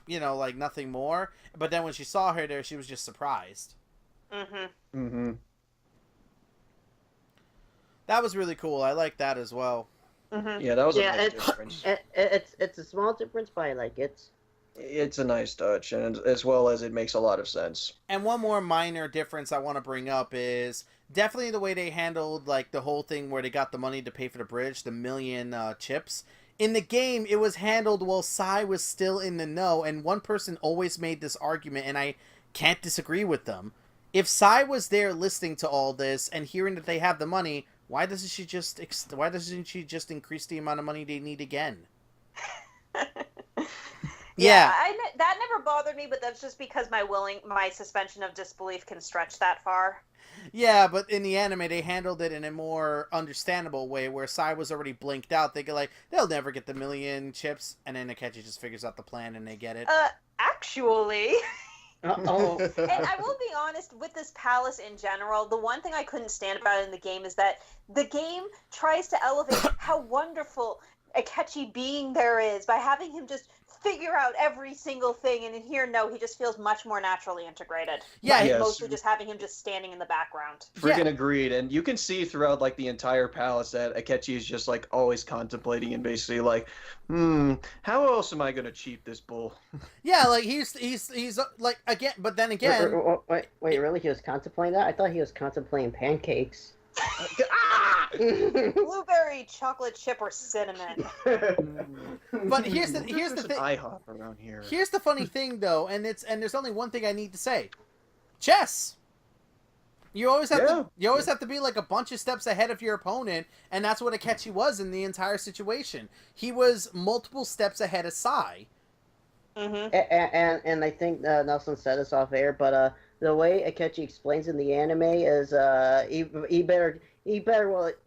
like, nothing more, but then when she saw her there, she was just surprised. Mm-hmm. Mm-hmm. That was really cool. I like that as well. Mm-hmm. Yeah, that was a Yeah, nice difference. it's a small difference, but I like it. It's a nice touch, and as well as it makes a lot of sense. And one more minor difference I want to bring up is definitely the way they handled, like, the whole thing where they got the money to pay for the bridge, the 1,000,000 chips. In the game, it was handled while Sai was still in the know, and one person always made this argument, and I can't disagree with them. If Sai was there listening to all this and hearing that they have the money, why doesn't she just increase the amount of money they need again? Yeah. That never bothered me, but that's just because my suspension of disbelief can stretch that far. Yeah, but in the anime, they handled it in a more understandable way, where Sai was already blinked out. They go like, they'll never get the 1,000,000 chips, and then Akechi just figures out the plan and they get it. Actually... Uh-oh. And I will be honest, with this palace in general, the one thing I couldn't stand about it in the game is that the game tries to elevate how wonderful Akechi being there is by having him just figure out every single thing, and in here, no, he just feels much more naturally integrated. Yeah, Like, yes. mostly just having him just standing in the background. Freaking agreed. And you can see throughout like the entire palace that Akechi is just like always contemplating and basically like, how else am I gonna cheat this bull? Yeah, like he's like again, but then again, Wait, really? He was contemplating that? I thought he was contemplating pancakes. Blueberry, chocolate chip, or cinnamon. but here's the thing. IHOP around here. Here's the funny thing, though, and there's only one thing I need to say: chess. You always have to be like a bunch of steps ahead of your opponent, and that's what Akechi was in the entire situation. He was multiple steps ahead of Sai. And I think Nelson said this off air, but the way Akechi explains in the anime is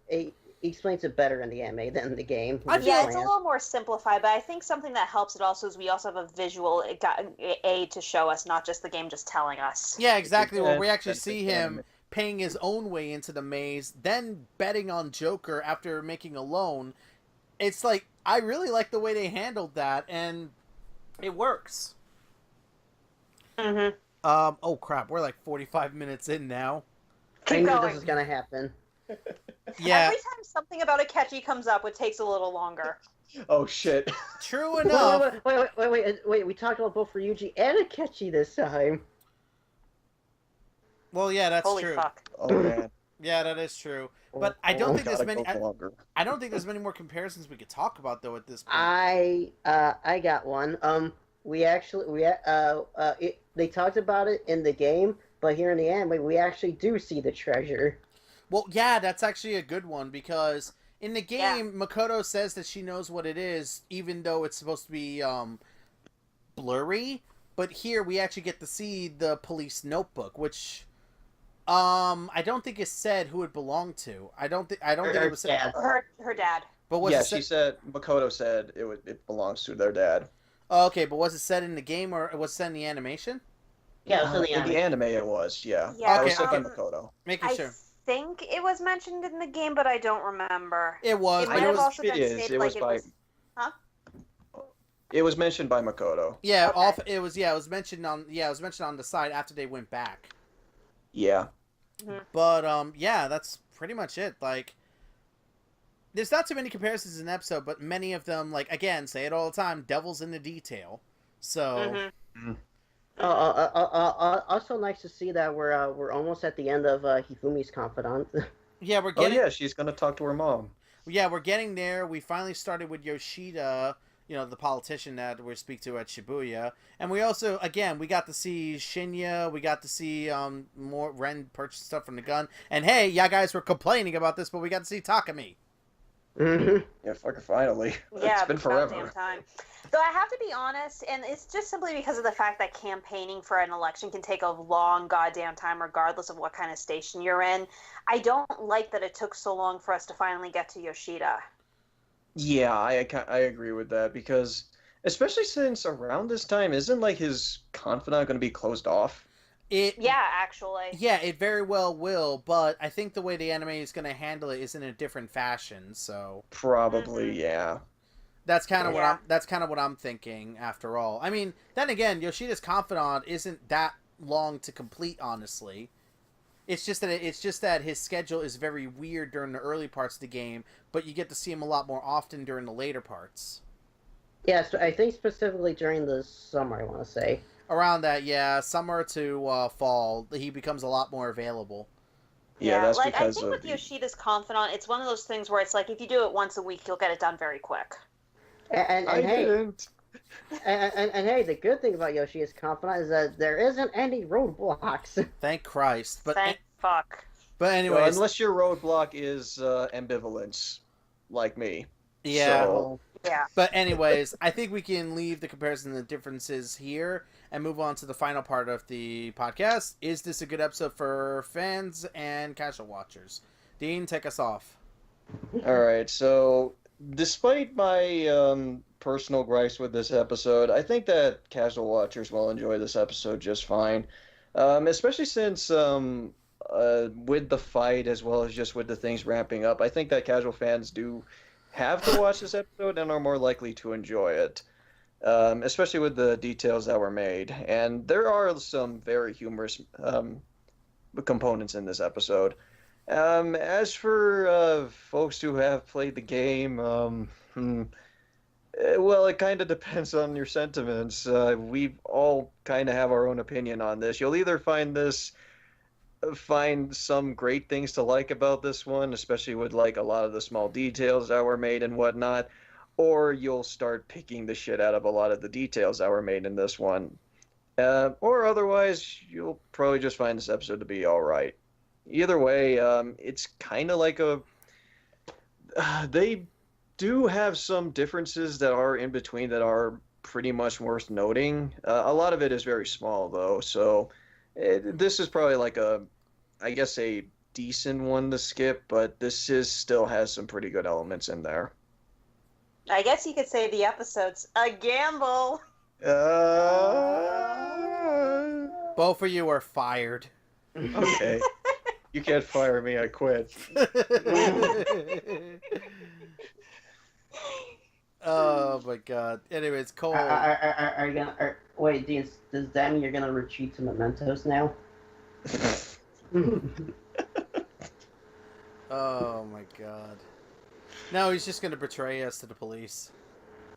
he explains it better in the anime than in the game. Yeah, it's a little more simplified, but I think something that helps it also is we also have a visual aid to show us, not just the game just telling us. Yeah, exactly. Well, we actually see him paying his own way into the maze, then betting on Joker after making a loan. It's like, I really like the way they handled that, and it works. Oh crap, we're like 45 minutes in now. I knew this was gonna happen. Yeah. Every time something about Akechi comes up, it takes a little longer. Oh shit. True enough. Wait, we talked about both FlOrangey and Akechi this time. Well, yeah, that's Holy true. fuck. Oh man. Yeah, that is true. But I don't think there's many. Longer. I don't think there's many more comparisons we could talk about though at this point. I got one. They talked about it in the game, but here in the anime, we actually do see the treasure. Well, yeah, that's actually a good one because in the game, Makoto says that she knows what it is, even though it's supposed to be blurry. But here we actually get to see the police notebook, which I don't think it said who it belonged to. I don't think it was said. Her dad. But was yeah, it she said Makoto said it belongs to their dad. Oh, okay, but was it said in the game or was it said in the animation? Yeah, it was In the anime it was, yeah. Yeah, I was okay, thinking Makoto. Making sure. I think it was mentioned in the game, but I don't remember. It was. It but might it have was. also been stated like it was. Huh? It was mentioned by Makoto. Yeah, Okay. it was mentioned on the side after they went back. Yeah. But yeah, that's pretty much it. Like, there's not too many comparisons in the episode, but many of them, like, again, say it all the time, devil's in the detail. So. Also nice to see that we're almost at the end of Hifumi's confidant. Yeah, we're getting. Oh yeah, she's gonna talk to her mom. Yeah, we're getting there. We finally started with Yoshida, the politician that we speak to at Shibuya, and we also, again, we got to see Shinya. We got to see more Ren purchase stuff from the gun. And hey, yeah, guys were complaining about this, but we got to see Takami. Yeah, fucking finally. Yeah, It's been forever. Damn time. Though I have to be honest, and it's just simply because of the fact that campaigning for an election can take a long goddamn time, regardless of what kind of station you're in. I don't like that it took so long for us to finally get to Yoshida. Yeah, I agree with that because, especially since around this time, isn't like his confidant going to be closed off? Yeah, actually. Yeah, it very well will, but I think the way the anime is going to handle it is in a different fashion. So Probably, yeah. that's kind of what I'm thinking. After all, I mean, then again, Yoshida's confidant isn't that long to complete. Honestly, it's just that his schedule is very weird during the early parts of the game, but you get to see him a lot more often during the later parts. Yes, I think specifically during the summer, I want to say. Around that, yeah, summer to fall, he becomes a lot more available. Yeah, that's like because I think with Yoshida's confidant, it's one of those things where it's like if you do it once a week, you'll get it done very quick. And hey, didn't. and hey, the good thing about Yoshida's confidant is that there isn't any roadblocks. Thank Christ. But Thank fuck. But anyways, Well, unless your roadblock is ambivalence, like me. yeah. So, Yeah. But anyways, I think we can leave the comparison and the differences here and move on to the final part of the podcast. Is this a good episode for fans and casual watchers? Dean, take us off. all right. So, despite my personal gripes with this episode, I think that casual watchers will enjoy this episode just fine. Especially since with the fight as well as just with the things ramping up, I think that casual fans do have to watch this episode and are more likely to enjoy it. especially with the details that were made. And there are some very humorous components in this episode. As for folks who have played the game, well, it kind of depends on your sentiments. We all kind of have our own opinion on this. You'll either find some great things to like about this one, especially with like a lot of the small details that were made and whatnot, or you'll start picking the shit out of a lot of the details that were made in this one. Or otherwise, you'll probably just find this episode to be all right. Either way, it's kind of like they do have some differences that are in between that are pretty much worth noting. A lot of it is very small, though, so this is probably like I guess a decent one to skip, but this still has some pretty good elements in there. I guess you could say the episode's a gamble. Both of you are fired. Okay. You can't fire me, I quit. Oh my god. Anyways, Cole. Are you gonna wait? Does that mean you're gonna retreat to Mementos now? Oh my god. No, he's just gonna betray us to the police.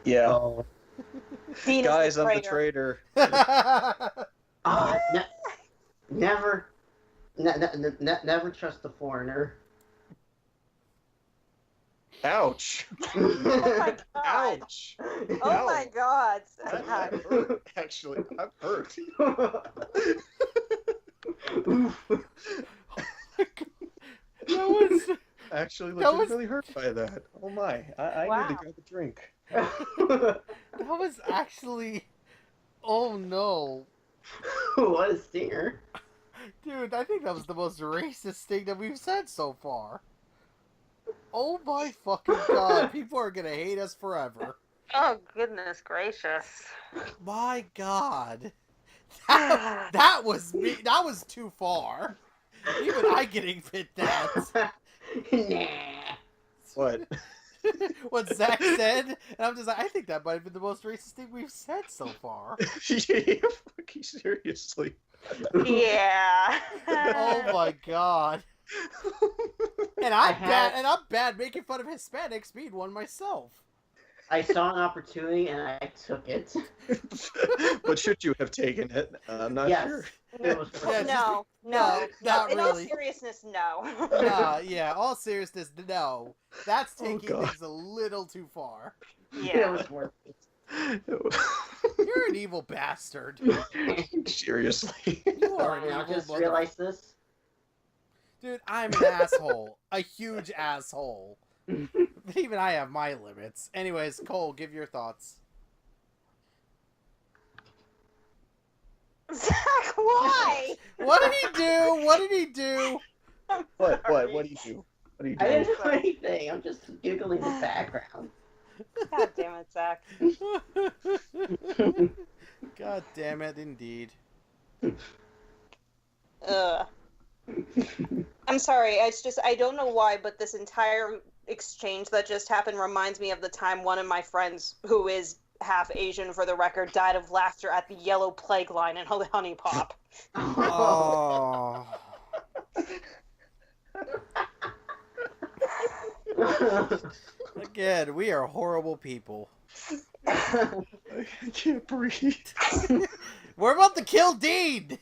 Yeah. Oh. Guys, I'm the traitor. Never trust a foreigner. Ouch. Oh my god. Ouch. Oh my god. I'm hurt, actually. I'm hurt. That was Actually, That was- really hurt by that. Oh my. I Wow. need to grab a drink. that was actually. Oh no. What a stinger. Dude, I think that was the most racist thing that we've said so far. Oh my fucking god, people are gonna hate us forever. Oh goodness gracious. My god. That was me. That was too far. Even I can admit that. Nah. What? What Zach said, and I'm just like, I think that might have been the most racist thing we've said so far. Yeah, fucking seriously. Yeah. Oh my god. And I'm bad making fun of Hispanics being one myself. I saw an opportunity and I took it. But should you have taken it? I'm not Yes. sure. It was Yeah, No, not in all really. seriousness, no. Yeah, all seriousness, no. That's taking God. things a little too far. it Yeah. was worth it. You're an evil bastard. Seriously. You are an I evil just mother... realized this. Dude, I'm an asshole. A huge asshole. But even I have my limits. Anyways, Cole, give your thoughts. Zach, why? What did he do? What did he do? What do you do? What do you I do? didn't do anything. I'm just giggling in the background. God damn it, Zach. God damn it, indeed. Ugh. I'm sorry. I don't know why, but this entire exchange that just happened reminds me of the time one of my friends, who is half Asian for the record, died of laughter at the yellow plague line in Honey Pop. Oh. Again, we are horrible people. I can't breathe. We're about to kill Dean!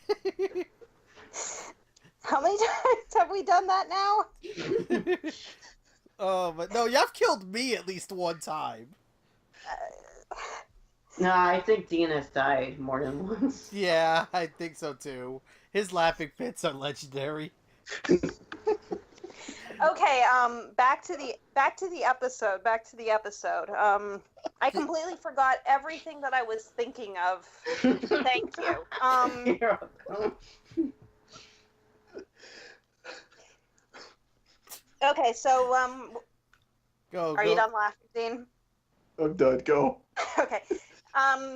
How many times have we done that now? Oh, but no, you've killed me at least one time. No, I think Dean has died more than once. Yeah, I think so too. His laughing fits are legendary. Okay, back to the episode. I completely forgot everything that I was thinking of. Thank you. You're welcome. Okay, so Go, are go. you done laughing, Dean? I'm done. Go. Okay.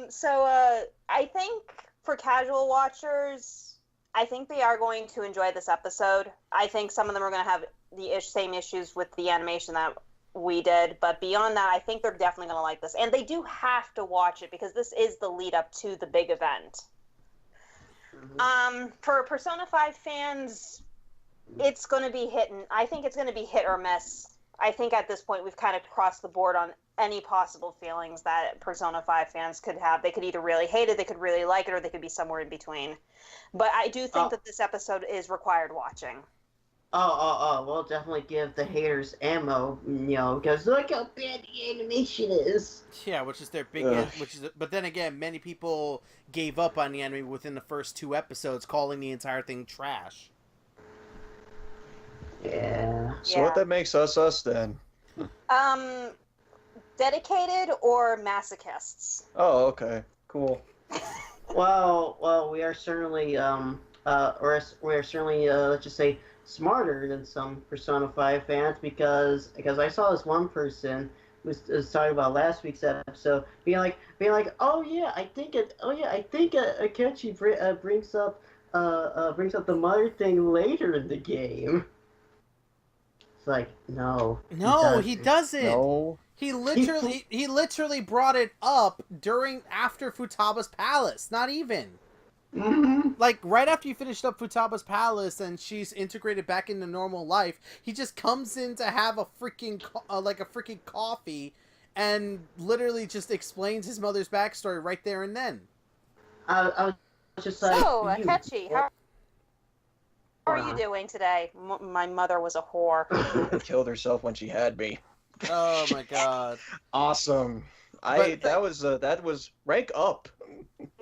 So I think for casual watchers, I think they are going to enjoy this episode. I think some of them are going to have the same issues with the animation that we did. But beyond that, I think they're definitely going to like this. And they do have to watch it because this is the lead up to the big event. For Persona 5 fans, it's going to be I think it's going to be hit or miss. I think at this point we've kind of crossed the board on any possible feelings that Persona 5 fans could have. They could either really hate it, they could really like it, or they could be somewhere in between. But I do think that this episode is required watching. We'll definitely give the haters ammo, because look how bad the animation is. Yeah, which is their big, but then again, many people gave up on the anime within the first 2 episodes, calling the entire thing trash. Yeah. So what that makes us then? Dedicated or masochists? Oh, okay, cool. Well, we are certainly, let's just say, smarter than some Persona 5 fans because I saw this one person was talking about last week's episode, being like, I think Akechi brings up the mother thing later in the game. It's like, no, he doesn't. No. He literally brought it up after Futaba's Palace. Not even. Mm-hmm. Like, right after you finished up Futaba's Palace and she's integrated back into normal life, he just comes in to have a freaking coffee and literally just explains his mother's backstory right there and then. I was just like... So, Akechi, how are you doing today? My mother was a whore. Killed herself when she had me. Oh my god. Awesome. That was rank up.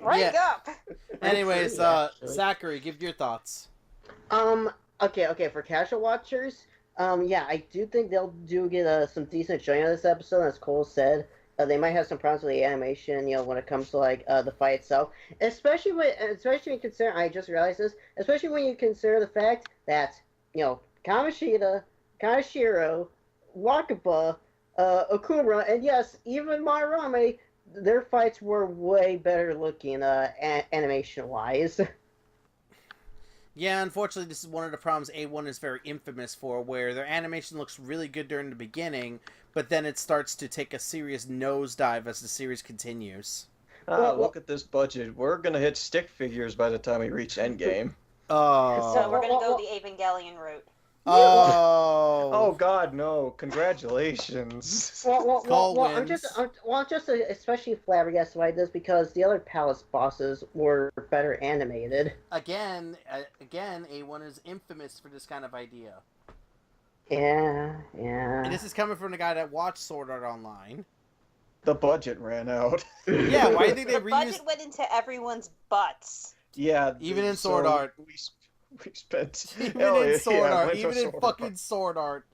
Rank up. Anyways, Zachary, give your thoughts. Okay, for casual watchers, I do think they'll get some decent showing of this episode. As Cole said, they might have some problems with the animation, when it comes to the fight itself. Especially when you consider, I just realized this, especially when you consider the fact that Kamoshida, Kaneshiro, Wakaba, Okumura, and yes, even Mairame, their fights were way better looking animation-wise. Yeah, unfortunately, this is one of the problems A1 is very infamous for, where their animation looks really good during the beginning, but then it starts to take a serious nosedive as the series continues. Look at this budget. We're going to hit stick figures by the time we reach Endgame. Oh. So we're going to go the Evangelion route. Oh God, no! Congratulations. I'm just especially flabbergasted by this because the other Palace bosses were better animated. Again, A1 is infamous for this kind of idea. Yeah. And this is coming from the guy that watched Sword Art Online. The budget ran out. Yeah, why do you think they the budget went into everyone's butts? Yeah, even in Sword Art. We spent even in Sword Art, even in fucking Sword Art.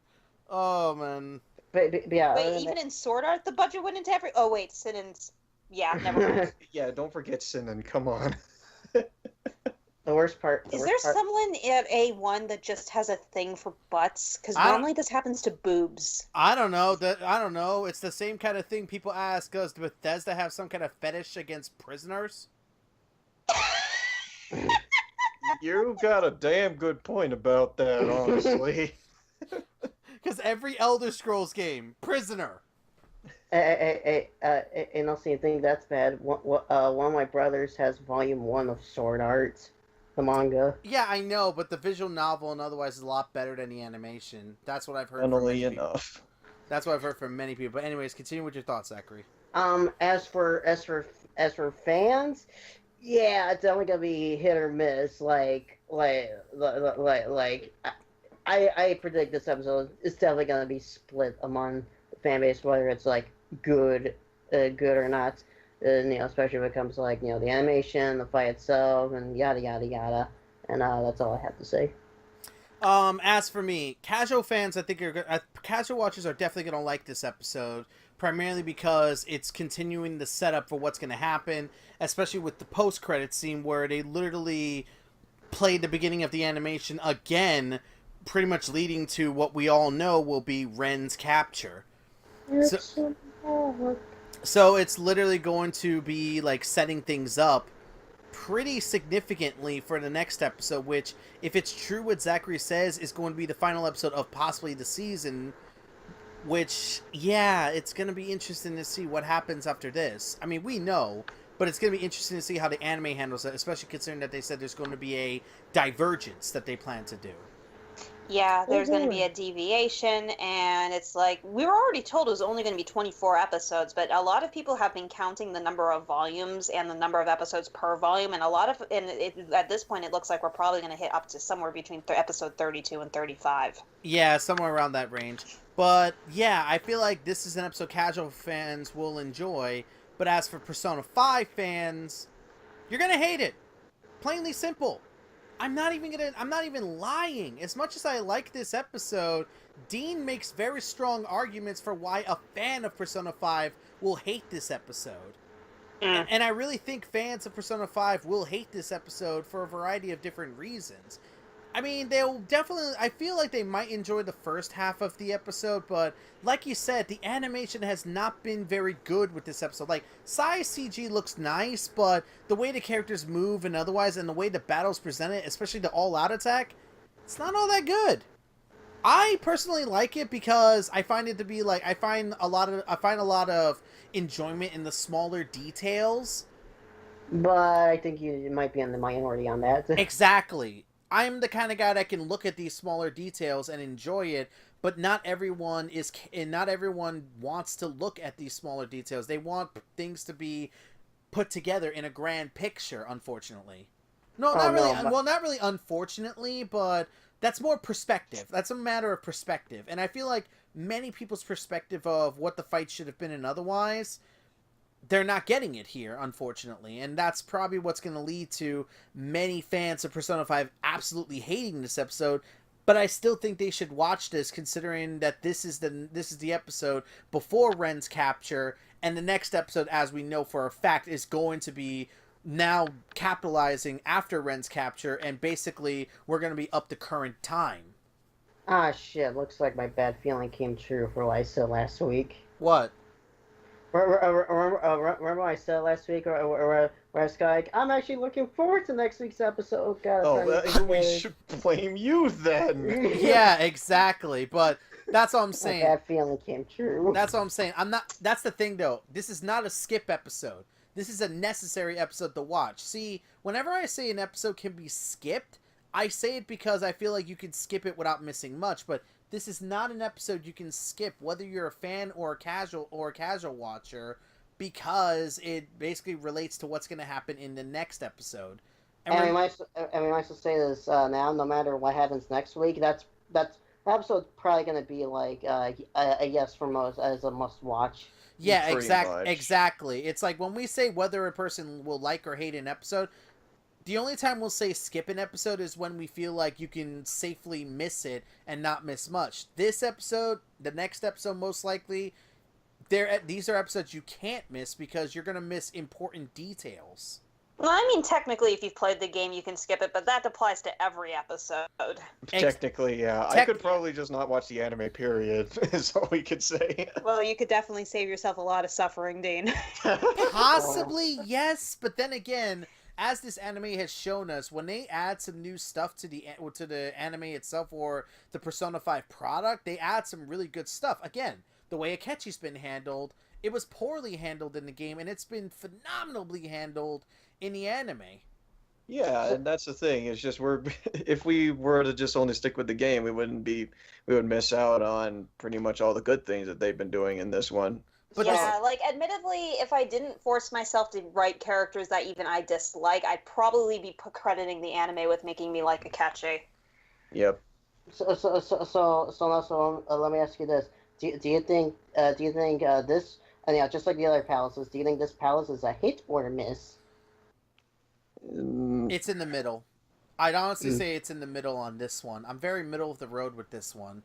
Oh man. But yeah. Wait, even in Sword Art, the budget went into every. Oh wait, Sinnin's. Yeah, never mind. Yeah, don't forget Sinnin. Come on. The worst part. Is there someone at A1 that just has a thing for butts? Because normally this happens to boobs. I don't know. It's the same kind of thing people ask. Does Bethesda have some kind of fetish against prisoners? You got a damn good point about that, honestly. Because every Elder Scrolls game, prisoner. And also, you think that's bad. One of my brothers has Volume 1 of Sword Art, the manga. Yeah, I know, but the visual novel and otherwise is a lot better than the animation. That's what I've heard. Funnily enough. That's what I've heard from many people. But anyways, continue with your thoughts, Zachary. As for fans. Yeah, it's only gonna be hit or miss. I predict this episode is definitely gonna be split among the fan base, whether it's good or not. Especially when it comes to the animation, the fight itself, and yada yada yada. And that's all I have to say. As for me, casual fans, I think casual watchers are definitely gonna like this episode. Primarily because it's continuing the setup for what's going to happen, especially with the post-credit scene where they literally played the beginning of the animation again, pretty much leading to what we all know will be Ren's capture. So it's literally going to be setting things up pretty significantly for the next episode, which, if it's true what Zachary says, is going to be the final episode of possibly the season, Which, yeah, it's going to be interesting to see what happens after this. I mean, we know, but it's going to be interesting to see how the anime handles it, especially considering that they said there's going to be a divergence that they plan to do. Yeah, there's going to be a deviation, and it's like, we were already told it was only going to be 24 episodes, but a lot of people have been counting the number of volumes and the number of episodes per volume, and at this point, it looks like we're probably going to hit up to somewhere between episode 32 and 35. Yeah, somewhere around that range. But, yeah, I feel like this is an episode casual fans will enjoy, but as for Persona 5 fans, you're going to hate it. Plainly simple. I'm not even lying. As much as I like this episode, Dean makes very strong arguments for why a fan of Persona 5 will hate this episode. And I really think fans of Persona 5 will hate this episode for a variety of different reasons. I mean, they'll definitely... I feel like they might enjoy the first half of the episode, but like you said, the animation has not been very good with this episode. Like, Sai's CG looks nice, but the way the characters move and otherwise, and the way the battle's presented, especially the all-out attack, it's not all that good. I personally like it because I find it to be like... I find a lot of enjoyment in the smaller details. But I think you might be in the minority on that. Exactly. I'm the kind of guy that can look at these smaller details and enjoy it, but not everyone wants to look at these smaller details. They want things to be put together in a grand picture, unfortunately. Not really unfortunately, but that's more perspective. That's a matter of perspective. And I feel like many people's perspective of what the fight should have been and otherwise, they're not getting it here, unfortunately, and that's probably what's going to lead to many fans of Persona 5 absolutely hating this episode. But I still think they should watch this, considering that this is the episode before Ren's capture, and the next episode, as we know for a fact, is going to be now capitalizing after Ren's capture, and basically we're going to be up to current time. Ah, shit! Looks like my bad feeling came true for what I said last week. What? Remember what I said last week, where I was like, I'm actually looking forward to next week's episode. We should blame you then. Yeah, exactly. But that's all I'm saying. My bad feeling came true. That's all I'm saying. That's the thing, though. This is not a skip episode. This is a necessary episode to watch. See, whenever I say an episode can be skipped, I say it because I feel like you can skip it without missing much, but this is not an episode you can skip, whether you're a fan or a casual watcher, because it basically relates to what's going to happen in the next episode. And we might say this now. No matter what happens next week, that episode's probably going to be like a yes for most as a must watch. Yeah, exactly. It's like when we say whether a person will like or hate an episode, the only time we'll say skip an episode is when we feel like you can safely miss it and not miss much. This episode, the next episode most likely, these are episodes you can't miss because you're going to miss important details. Well, I mean, technically, if you've played the game, you can skip it, but that applies to every episode. Technically, yeah. I could probably just not watch the anime, period, is all we could say. Well, you could definitely save yourself a lot of suffering, Dean. Possibly, yes, but then again... As this anime has shown us, when they add some new stuff to the anime itself or the Persona 5 product, they add some really good stuff. Again, the way Akechi's been handled, it was poorly handled in the game, and it's been phenomenally handled in the anime. Yeah, and that's the thing. It's just if we were to just only stick with the game, we would miss out on pretty much all the good things that they've been doing in this one. But yeah, like, admittedly, if I didn't force myself to write characters that even I dislike, I'd probably be crediting the anime with making me like Akechi. Yep. So let me ask you this: Do you think this? Just like the other palaces, do you think this palace is a hit or a miss? It's in the middle. I'd honestly say it's in the middle on this one. I'm very middle of the road with this one.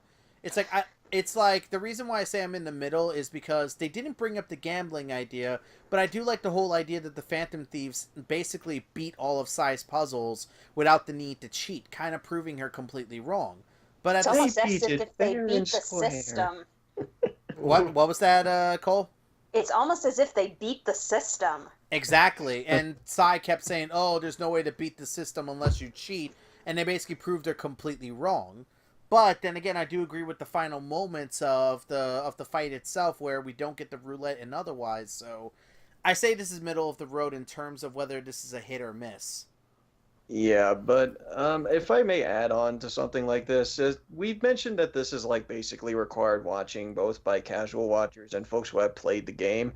It's like the reason why I say I'm in the middle is because they didn't bring up the gambling idea, but I do like the whole idea that the Phantom Thieves basically beat all of Sai's puzzles without the need to cheat, kind of proving her completely wrong. But it's almost as if they beat the system. What was that, Cole? It's almost as if they beat the system. Exactly, and Sai kept saying, "Oh, there's no way to beat the system unless you cheat," and they basically proved her completely wrong. But then again, I do agree with the final moments of the fight itself, where we don't get the roulette and otherwise. So, I say this is middle of the road in terms of whether this is a hit or miss. Yeah, but if I may add on to something like this, we've mentioned that this is like basically required watching both by casual watchers and folks who have played the game.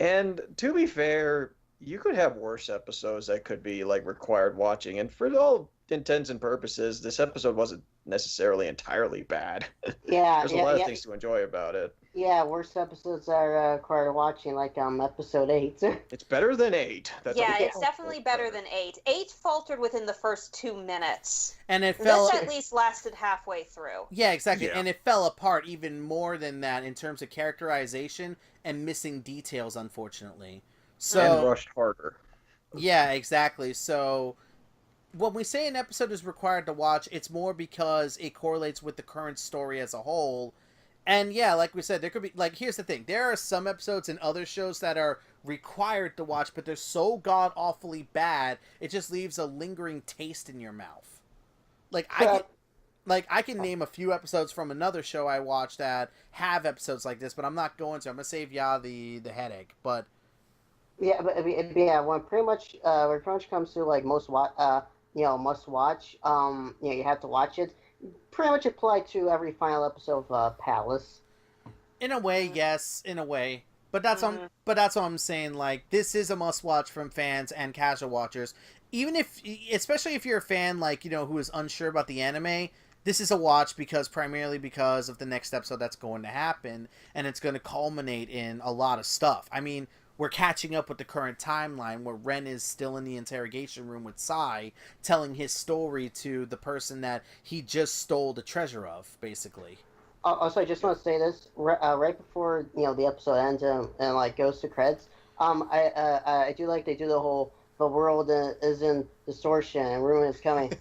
And to be fair, you could have worse episodes that could be like required watching. And for all intents and purposes, this episode wasn't necessarily entirely bad. Yeah, There's a lot of things to enjoy about it. Yeah, worst episodes are required watching, like episode 8. It's better than 8. It's definitely better than 8. 8 faltered within the first 2 minutes. And it fell. This at least lasted halfway through. Yeah, exactly. Yeah. And it fell apart even more than that in terms of characterization and missing details, unfortunately. So, and rushed harder. Yeah, exactly. So when we say an episode is required to watch, it's more because it correlates with the current story as a whole. And yeah, like we said, there could be, like, here's the thing. There are some episodes in other shows that are required to watch, but they're so god-awfully bad, it just leaves a lingering taste in your mouth. Like, I can name a few episodes from another show I watched that have episodes like this, but I'm not going to. I'm going to save y'all the headache, but... Yeah, but when pretty much comes to like must watch, you have to watch it. Pretty much apply to every final episode of Palace. In a way, yes. In a way, but that's what I'm saying. Like, this is a must-watch from fans and casual watchers. Especially if you're a fan, like, who is unsure about the anime. This is a watch primarily because of the next episode that's going to happen, and it's going to culminate in a lot of stuff. I mean, we're catching up with the current timeline where Ren is still in the interrogation room with Sai, telling his story to the person that he just stole the treasure of, basically. Also, I just want to say this right before the episode ends and like goes to credits. I do like they do the whole the world is in distortion and ruin is coming.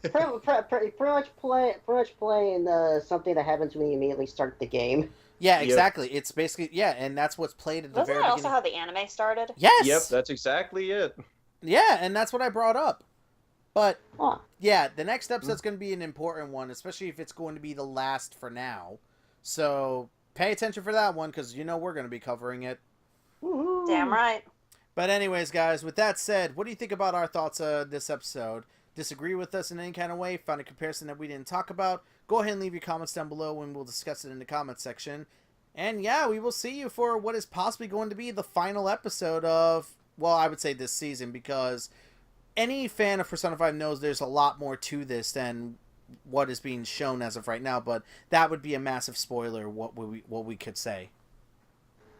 pretty much playing something that happens when you immediately start the game. Yeah, exactly. Yep. It's basically, and that's what's played at the very beginning. Wasn't that also how the anime started? Yes! Yep, that's exactly it. Yeah, and that's what I brought up. But, yeah, the next episode's going to be an important one, especially if it's going to be the last for now. So, pay attention for that one, because we're going to be covering it. Woo-hoo. Damn right. But anyways, guys, with that said, what do you think about our thoughts of this episode? Disagree with us in any kind of way? Found a comparison that we didn't talk about? Go ahead and leave your comments down below and we'll discuss it in the comments section. And yeah, we will see you for what is possibly going to be the final episode of, well, I would say this season, because any fan of Persona 5 knows there's a lot more to this than what is being shown as of right now, but that would be a massive spoiler, what we could say.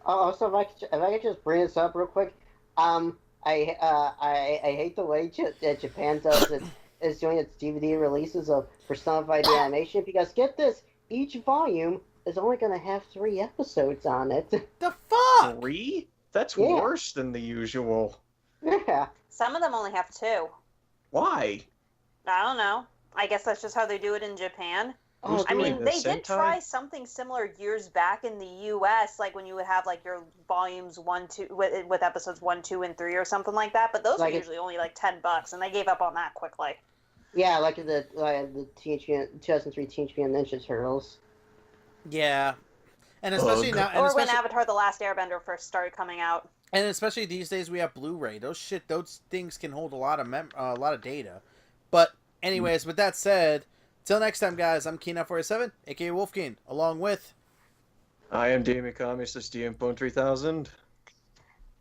Also, if I could just bring this up real quick, I hate the way Japan is doing its DVD releases of Persona 5 animation, because get this, each volume is only going to have 3 episodes on it. The fuck? 3? That's worse than the usual. Yeah. Some of them only have 2. Why? I don't know. I guess that's just how they do it in Japan. I mean, they did try something similar years back in the U.S., like when you would have like your volumes 1, 2 with episodes 1, 2, and 3 or something like that. But those were usually only like $10, and they gave up on that quickly. Yeah, like the 2003 Teenage Mutant Ninja Turtles. Yeah, and especially now, or when Avatar: The Last Airbender first started coming out. And especially these days, we have Blu-ray. Those things can hold a lot of data. But anyways, with that said. Till next time, guys, I'm Keen947, aka Wolfkeen, along with... I am DMikami, this DM3000.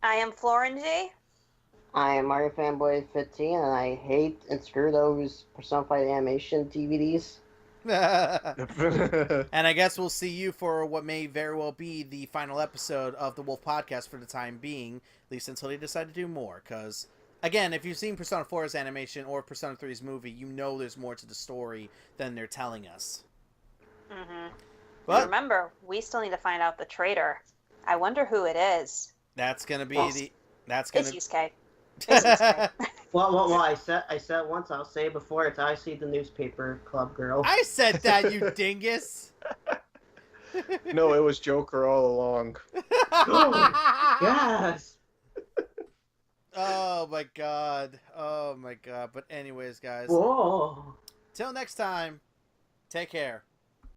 I am FlOrangey. I am Mario Fanboy 15, and I hate and screw those personified animation DVDs. And I guess we'll see you for what may very well be the final episode of the Wolf Podcast for the time being, at least until they decide to do more, because... Again, if you've seen Persona 4's animation or Persona 3's movie, you know there's more to the story than they're telling us. Mm-hmm. But remember, we still need to find out the traitor. I wonder who it is. That's gonna be It's Yusuke. It's Yusuke. Well, I said it once. I'll say it before. It's I see the newspaper club girl. I said that, you dingus. No, it was Joker all along. Oh, yes. Oh my god. Oh my god. But anyways, guys. Whoa. Till next time, take care.